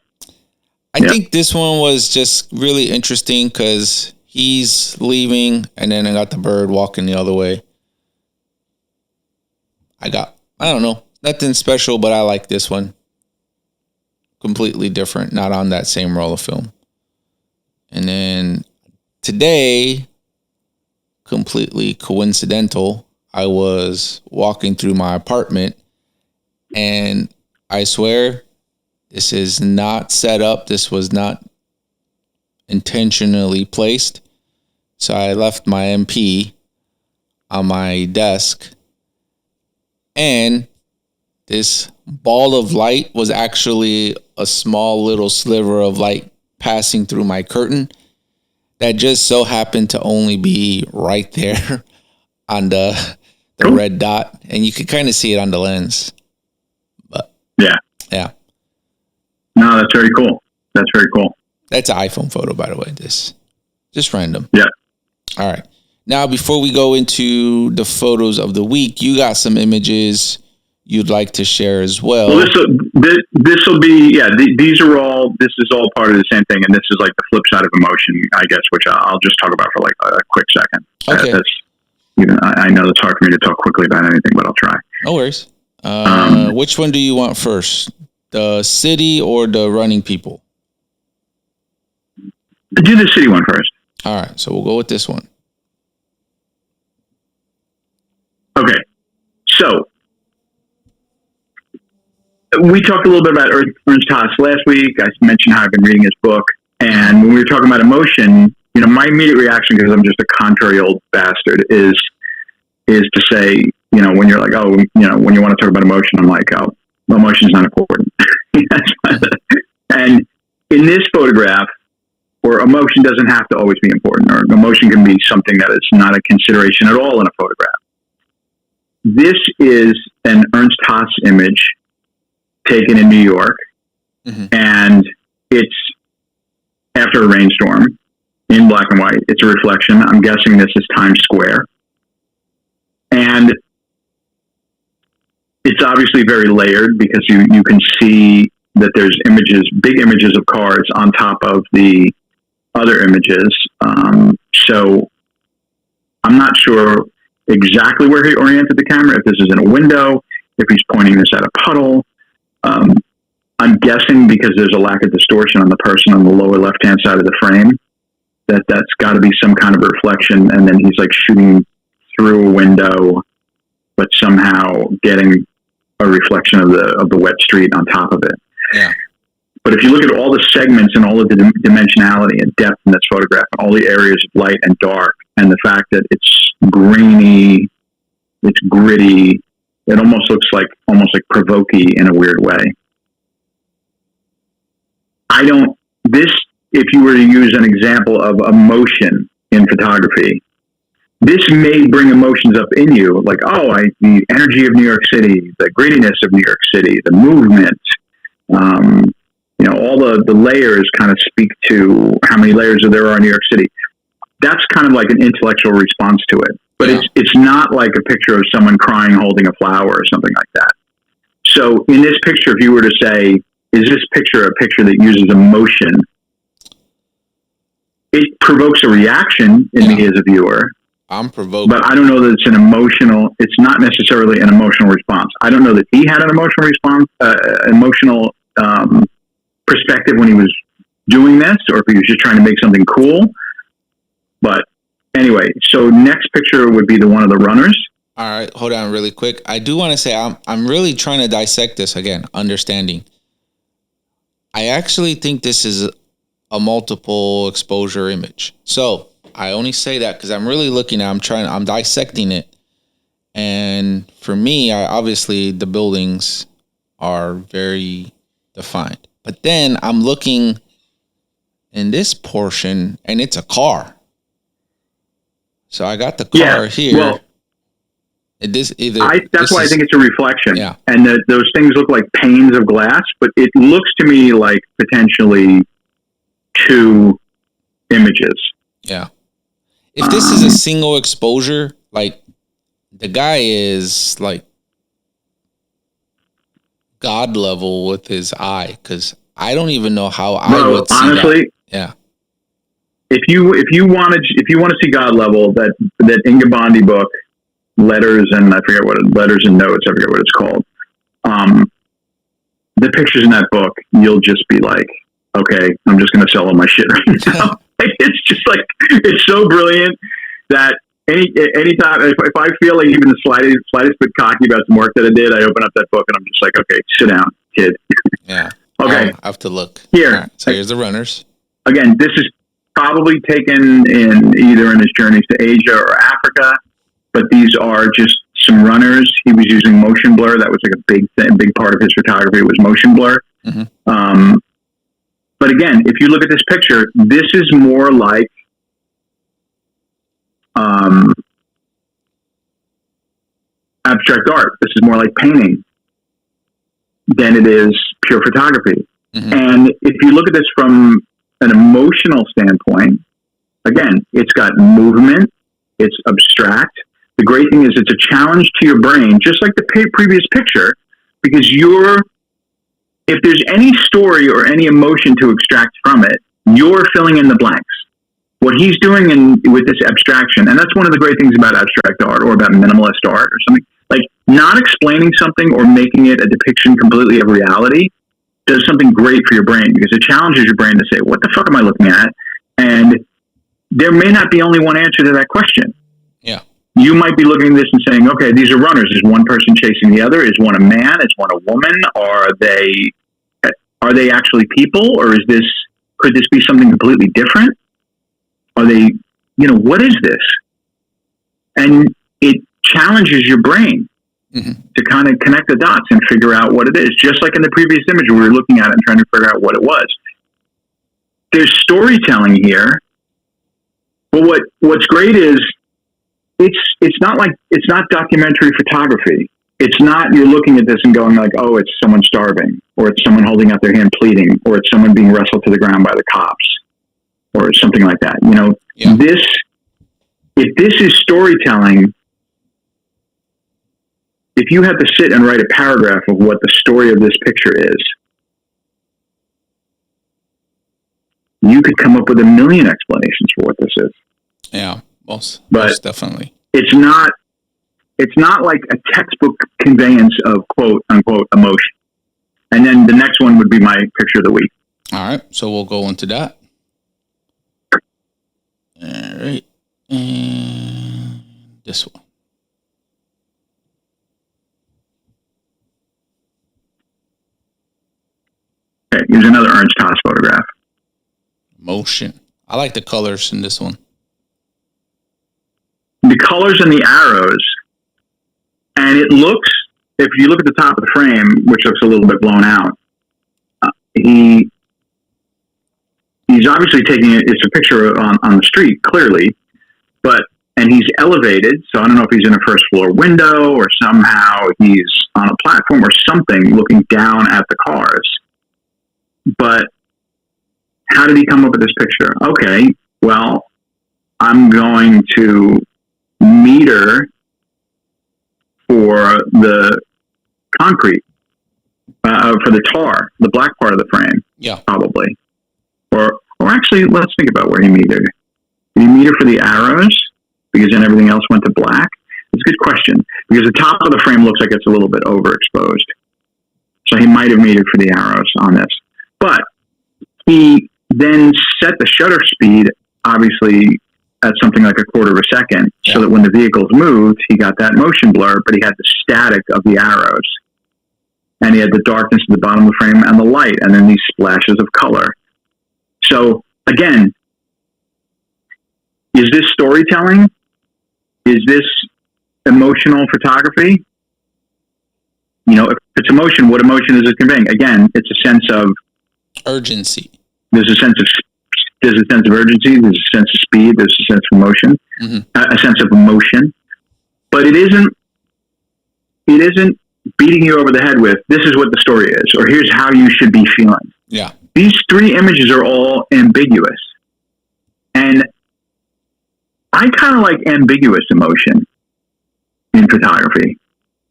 I think this one was just really interesting because he's leaving, and then I got the bird walking the other way. I don't know, nothing special, but I like this one. Completely different, not on that same roll of film. And then today, completely coincidental, I was walking through my apartment, and I swear this is not set up. This was not intentionally placed. So I left my MP on my desk, and this ball of light was actually a small little sliver of light passing through my curtain that just so happened to only be right there on the red dot, and you could kind of see it on the lens. But yeah. No, that's very cool. That's very cool. That's an iPhone photo, by the way. This just random. Yeah. All right. Now, before we go into the photos of the week, you got some images you'd like to share as well. Well, this will be, these are all, this is all part of the same thing. And this is like the flip side of emotion, I guess, which I'll just talk about for like a quick second. Okay. I know it's hard for me to talk quickly about anything, but I'll try. No worries. Which one do you want first? The city or the running people? Do the city one first. All right. So we'll go with this one. Okay. So, we talked a little bit about Ernst Haas last week. I mentioned how I've been reading his book. And when we were talking about emotion, my immediate reaction, because I'm just a contrary old bastard, is to say, when you're like, when you want to talk about emotion, I'm like, emotion's not important. And in this photograph, where emotion doesn't have to always be important, or emotion can be something that is not a consideration at all in a photograph. This is an Ernst Haas image taken in New York, and it's after a rainstorm in black and white. It's a reflection. I'm guessing this is Times Square. And it's obviously very layered because you can see that there's big images of cars on top of the other images. So I'm not sure exactly where he oriented the camera, if this is in a window, if he's pointing this at a puddle. I'm guessing because there's a lack of distortion on the person on the lower left-hand side of the frame, that's got to be some kind of reflection, and then he's like shooting through a window, but somehow getting a reflection of the wet street on top of it. Yeah. But if you look at all the segments and all of the dimensionality and depth in this photograph, and all the areas of light and dark, and the fact that it's grainy, it's gritty, It almost looks like provoky in a weird way. If you were to use an example of emotion in photography, this may bring emotions up in you, like, the energy of New York City, the grittiness of New York City, the movement, all the layers kind of speak to how many layers there are in New York City. That's kind of like an intellectual response to it. But it's not like a picture of someone crying holding a flower or something like that. So in this picture, if you were to say, is this picture a picture that uses emotion? It provokes a reaction in me as a viewer. I'm provoked. But I don't know that it's not necessarily an emotional response. I don't know that he had an emotional response, emotional perspective when he was doing this, or if he was just trying to make something cool. But anyway, so next picture would be the one of the runners. All right, hold on really quick. I do want to say I'm really trying to dissect this again, understanding. I actually think this is a multiple exposure image. So I only say that because I'm really looking at, I'm dissecting it. And for me, obviously the buildings are very defined. But then I'm looking in this portion and it's a car. So I got the car here. Well, that's why I think it's a reflection. Yeah. And those things look like panes of glass, but it looks to me like potentially two images. Yeah. If this is a single exposure, like the guy is like God level with his eye, because I don't even know how I would see honestly, that. Yeah. If you want to see God level, that Inga Bondi book, Letters and Letters and Notes, I forget what it's called. The pictures in that book, you'll just be like, okay, I'm just going to sell all my shit right now. It's just like, it's so brilliant that anytime if I feel like even the slightest bit cocky about some work that I did, I open up that book and I'm just like, okay, sit down, kid. Yeah. Okay. I have to look. Here. Right, so here's the runners. Again, this is probably taken either in his journeys to Asia or Africa, but these are just some runners. He was using motion blur. That was like a big part of his photography was motion blur. Mm-hmm. But again, if you look at this picture, this is more like abstract art. This is more like painting than it is pure photography. Mm-hmm. And if you look at this from an emotional standpoint, again, it's got movement, it's abstract. The great thing is it's a challenge to your brain, just like the previous picture, because if there's any story or any emotion to extract from it, you're filling in the blanks. What he's doing with this abstraction, and that's one of the great things about abstract art or about minimalist art or something, like not explaining something or making it a depiction completely of reality does something great for your brain, because it challenges your brain to say, what the fuck am I looking at? And there may not be only one answer to that question. Yeah. You might be looking at this and saying, okay, these are runners. Is one person chasing the other? Is one a man? Is one a woman? Are they actually people? Or could this be something completely different? Are they, what is this? And it challenges your brain to kind of connect the dots and figure out what it is. Just like in the previous image, we were looking at it and trying to figure out what it was. There's storytelling here. But what's great is it's not documentary photography. It's not you're looking at this and going like, oh, it's someone starving, or it's someone holding out their hand pleading, or it's someone being wrestled to the ground by the cops, or something like that. If this is storytelling, if you had to sit and write a paragraph of what the story of this picture is, you could come up with a million explanations for what this is. Yeah, most definitely. It's not like a textbook conveyance of quote unquote emotion. And then the next one would be my picture of the week. All right, so we'll go into that. All right, and this one. Okay, here's another Ernst Haas photograph. Motion. I like the colors in this one. The colors and the arrows, and it looks if you look at the top of the frame, which looks a little bit blown out, he's obviously taking it. It's a picture on the street, clearly, and he's elevated. So I don't know if he's in a first floor window or somehow he's on a platform or something looking down at the cars. But how did he come up with this picture? Okay, well, I'm going to meter for the concrete, for the tar, the black part of the frame. Yeah. Probably. Or actually, let's think about where he metered. Did he meter for the arrows? Because then everything else went to black? It's a good question. Because the top of the frame looks like it's a little bit overexposed. So he might have metered for the arrows on this. But he then set the shutter speed, obviously, at something like a quarter of a second, so that when the vehicles moved, he got that motion blur, but he had the static of the arrows. And he had the darkness at the bottom of the frame and the light, and then these splashes of color. So, again, is this storytelling? Is this emotional photography? If it's emotion, what emotion is it conveying? Again, it's a sense of urgency. There's a sense of urgency. There's a sense of speed. There's a sense of emotion. A sense of emotion. But it isn't beating you over the head with, this is what the story is, or here's how you should be feeling. Yeah. These three images are all ambiguous. And I kind of like ambiguous emotion in photography.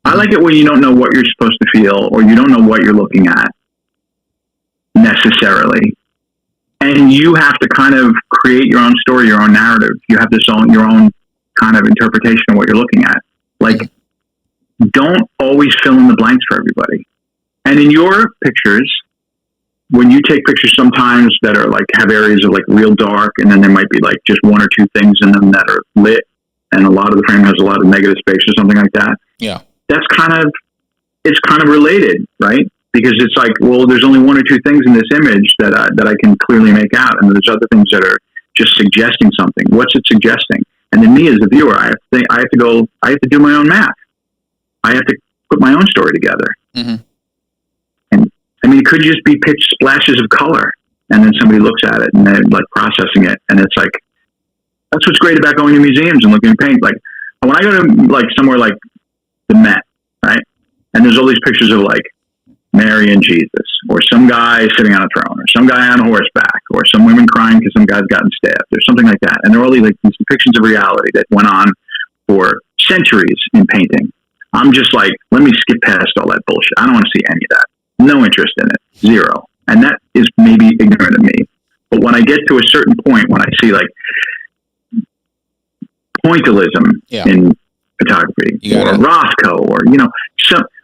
I like it when you don't know what you're supposed to feel, or you don't know what you're looking at necessarily. And you have to kind of create your own story, your own narrative. You have your own kind of interpretation of what you're looking at. Like, don't always fill in the blanks for everybody. And in your pictures, when you take pictures sometimes that are like, have areas of like real dark, and then there might be like just one or two things in them that are lit, and a lot of the frame has a lot of negative space or something like that. Yeah. It's kind of related, right? Because it's like, well, there's only one or two things in this image that I can clearly make out, and there's other things that are just suggesting something. What's it suggesting? And then me as a viewer, I have to do my own math. I have to put my own story together. Mm-hmm. And I mean, it could just be pitch splashes of color, and then somebody looks at it and they're like processing it, and it's like, that's what's great about going to museums and looking at paint. Like when I go to like somewhere like the Met, right? And there's all these pictures of like Mary and Jesus, or some guy sitting on a throne, or some guy on horseback, or some women crying because some guy's gotten stabbed, or something like that. And they're all these like these depictions of reality that went on for centuries in painting. I'm just like, let me skip past all that bullshit. I don't want to see any of that. No interest in it. Zero. And that is maybe ignorant of me. But when I get to a certain point, when I see like pointillism in photography, or Rothko,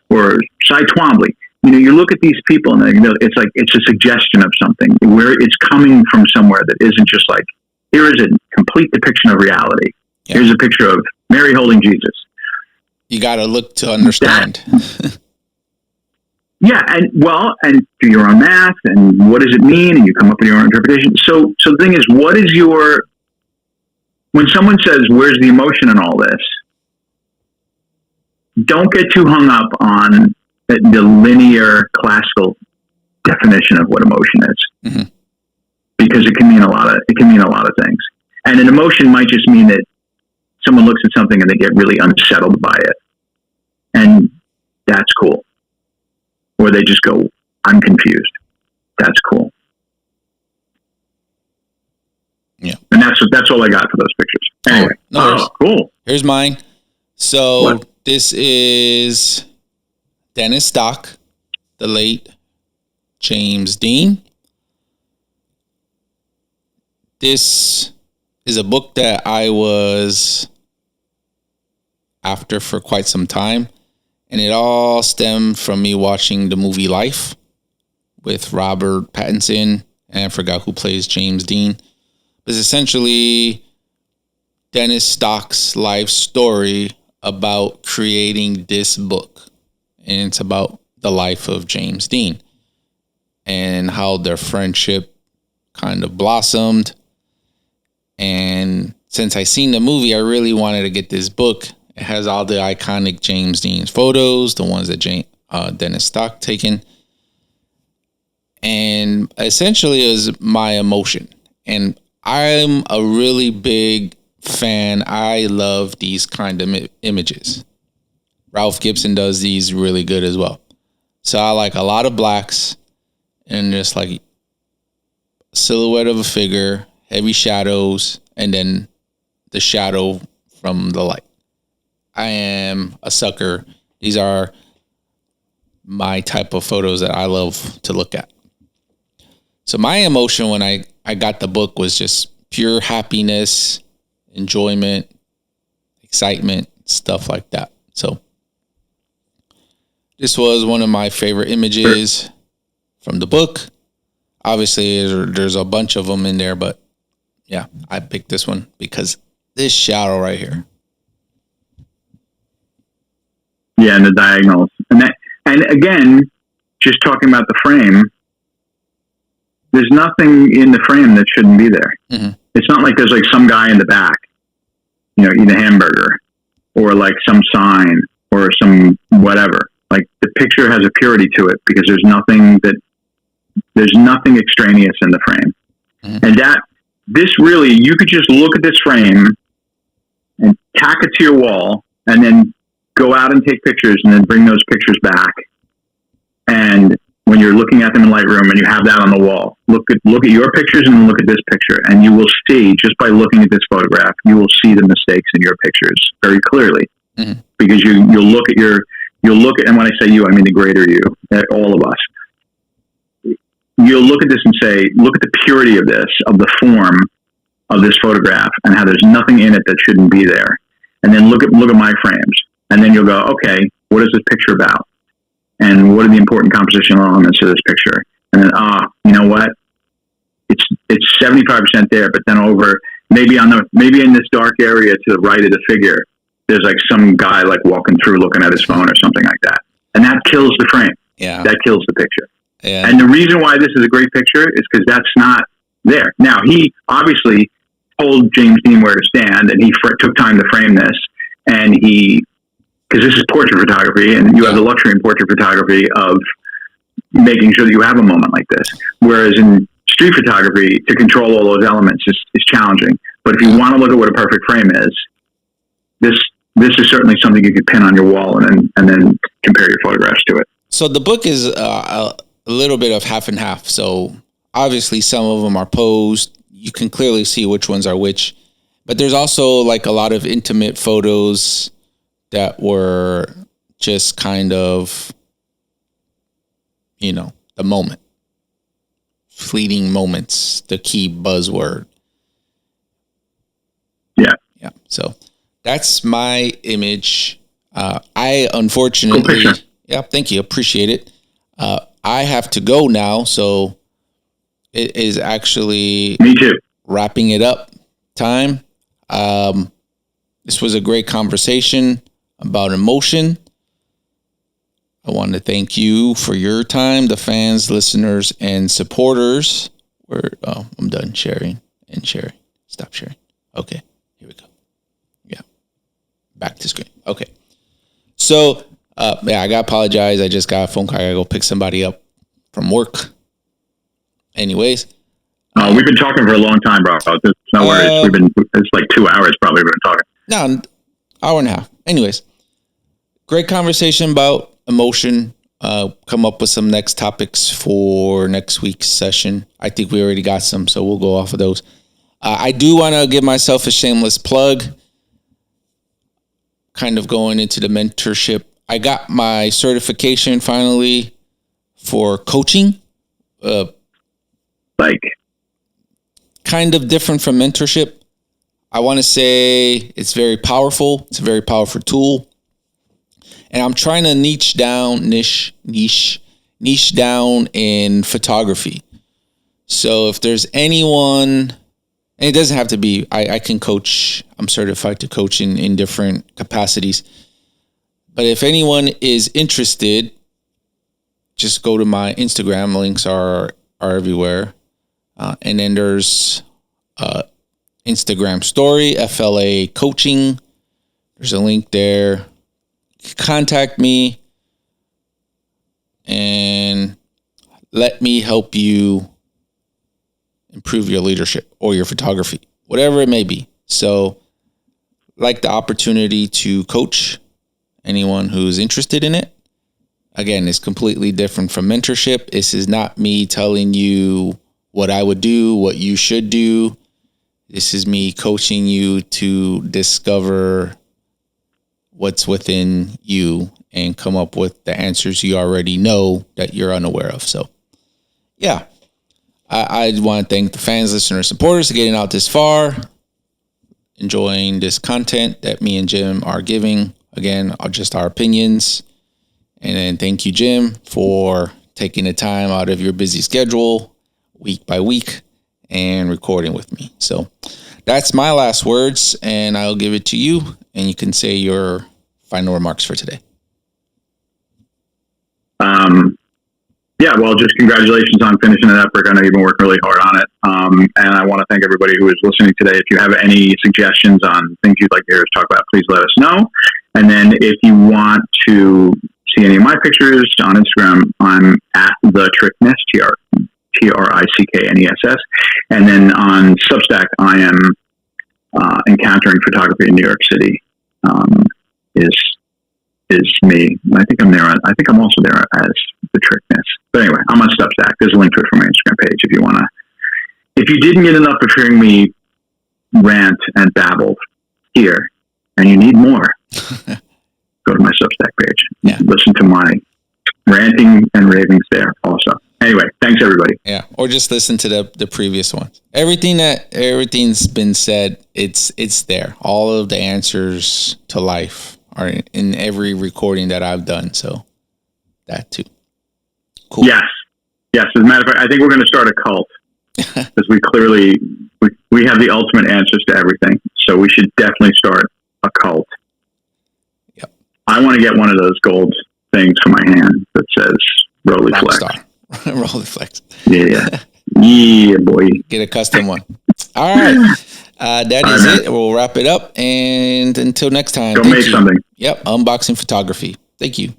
or Cy Twombly, you look at these people and it's like, it's a suggestion of something where it's coming from somewhere that isn't just like, here is a complete depiction of reality. Yeah. Here's a picture of Mary holding Jesus. You got to look to understand. Yeah. And do your own math, and what does it mean? And you come up with your own interpretation. So the thing is, when someone says, where's the emotion in all this? Don't get too hung up on the linear classical definition of what emotion is, mm-hmm. because it can mean a lot of things. And an emotion might just mean that someone looks at something and they get really unsettled by it, and that's cool. Or they just go, I'm confused. That's cool. Yeah. And that's all I got for those pictures. Anyway, cool. Here's mine. So this is Dennis Stock, the late James Dean. This is a book that I was after for quite some time, and it all stemmed from me watching the movie Life with Robert Pattinson, and I forgot who plays James Dean. But it's essentially Dennis Stock's life story about creating this book. And it's about the life of James Dean and how their friendship kind of blossomed. And since I seen the movie, I really wanted to get this book. It has all the iconic James Dean photos, the ones that Dennis Stock taken. And essentially is my emotion. And I'm a really big fan. I love these kind of images. Ralph Gibson does these really good as well. So I like a lot of blacks and just like silhouette of a figure, heavy shadows, and then the shadow from the light. I am a sucker. These are my type of photos that I love to look at. So my emotion when I got the book was just pure happiness, enjoyment, excitement, stuff like that. So this was one of my favorite images from the book. Obviously, there's a bunch of them in there, but yeah, I picked this one because this shadow right here. Yeah, and the diagonals. And again, just talking about the frame, there's nothing in the frame that shouldn't be there. Mm-hmm. It's not like there's like some guy in the back, eating a hamburger, or like some sign or some whatever. Like the picture has a purity to it because there's nothing extraneous in the frame. Mm-hmm. And this really, you could just look at this frame and tack it to your wall and then go out and take pictures and then bring those pictures back. And when you're looking at them in Lightroom and you have that on the wall, look at your pictures and look at this picture, and you will see, just by looking at this photograph, you will see the mistakes in your pictures very clearly. Mm-hmm. Because you'll look at, and when I say you, I mean the greater you, all of us. You'll look at this and say, look at the purity of this, of the form of this photograph, and how there's nothing in it that shouldn't be there. And then look at my frames, and then you'll go, okay, what is this picture about? And what are the important compositional elements of this picture? And then, you know what? It's 75% there, but then maybe in this dark area to the right of the figure, there's like some guy like walking through looking at his phone or something like that. And that kills the frame. Yeah. That kills the picture. Yeah. And the reason why this is a great picture is because that's not there. Now, he obviously told James Dean where to stand, and he took time to frame this, and because this is portrait photography, and you have the luxury in portrait photography of making sure that you have a moment like this. Whereas in street photography, to control all those elements is challenging. But if you want to look at what a perfect frame is, this is certainly something you could pin on your wall and then compare your photographs to it. So the book is a little bit of half and half. So obviously some of them are posed. You can clearly see which ones are which. But there's also like a lot of intimate photos that were just kind of, the moment. Fleeting moments, the key buzzword. Yeah. Yeah. So that's my image. I unfortunately, thank you. Appreciate it. I have to go now. So it is actually me too. Wrapping it up time. This was a great conversation about emotion. I want to thank you for your time, the fans, listeners, and supporters. I'm done sharing. Stop sharing. Okay, here we go. Yeah, back to screen. Okay. So, I gotta apologize. I just got a phone call. I gotta go pick somebody up from work. Anyways. We've been talking for a long time, bro. No worries. It's like 2 hours probably we've been talking. No, hour and a half. Anyways, great conversation about emotion. Come up with some next topics for next week's session. I think we already got some, so we'll go off of those. I do want to give myself a shameless plug. Kind of going into the mentorship. I got my certification finally for coaching. Kind of different from mentorship. I want to say it's very powerful. It's a very powerful tool. And I'm trying to niche down in photography. So if there's anyone, and it doesn't have to be, I can coach. I'm certified to coach in different capacities. But if anyone is interested, just go to my Instagram. Links are everywhere. And then there's Instagram story, FLA coaching. There's a link there. Contact me and let me help you improve your leadership or your photography, whatever it may be. So, like the opportunity to coach anyone who's interested in it. Again, it's completely different from mentorship. This is not me telling you what I would do, what you should do. This is me coaching you to discover what's within you and come up with the answers you already know that you're unaware of. So, yeah, I want to thank the fans, listeners, supporters for getting out this far, enjoying this content that me and Jim are giving. Again, just our opinions. And then thank you, Jim, for taking the time out of your busy schedule week by week and recording with me. So that's my last words, and I'll give it to you, and you can say your final remarks for today. Yeah, well, just congratulations on finishing it up. I know you've been working really hard on it. And I want to thank everybody who is listening today. If you have any suggestions on things you'd like to hear us talk about, please let us know. And then if you want to see any of my pictures on Instagram, I'm at the Trickness, TRICKNESS. And then on Substack, I am Encountering Photography in New York City. Is me. I think I'm there. I think I'm also there as the Trickness. But anyway, I'm on Substack. There's a link to it from my Instagram page if you want to. If you didn't get enough of hearing me rant and babble here, and you need more, go to my Substack page. Yeah. Listen to my ranting and ravings there also. Anyway, thanks everybody. Yeah, or just listen to the previous ones. Everything's been said. It's there. All of the answers to life are in every recording that I've done. So that too. Cool. Yes. As a matter of fact, I think we're going to start a cult because we clearly we have the ultimate answers to everything. So we should definitely start a cult. Yep. I want to get one of those gold things for my hand that says Rolleiflex. Rolleiflex. Yeah. Yeah, boy. Get a custom one. All right. That is it. We'll wrap it up. And until next time. Go make something. Yep. Unboxing Photography. Thank you.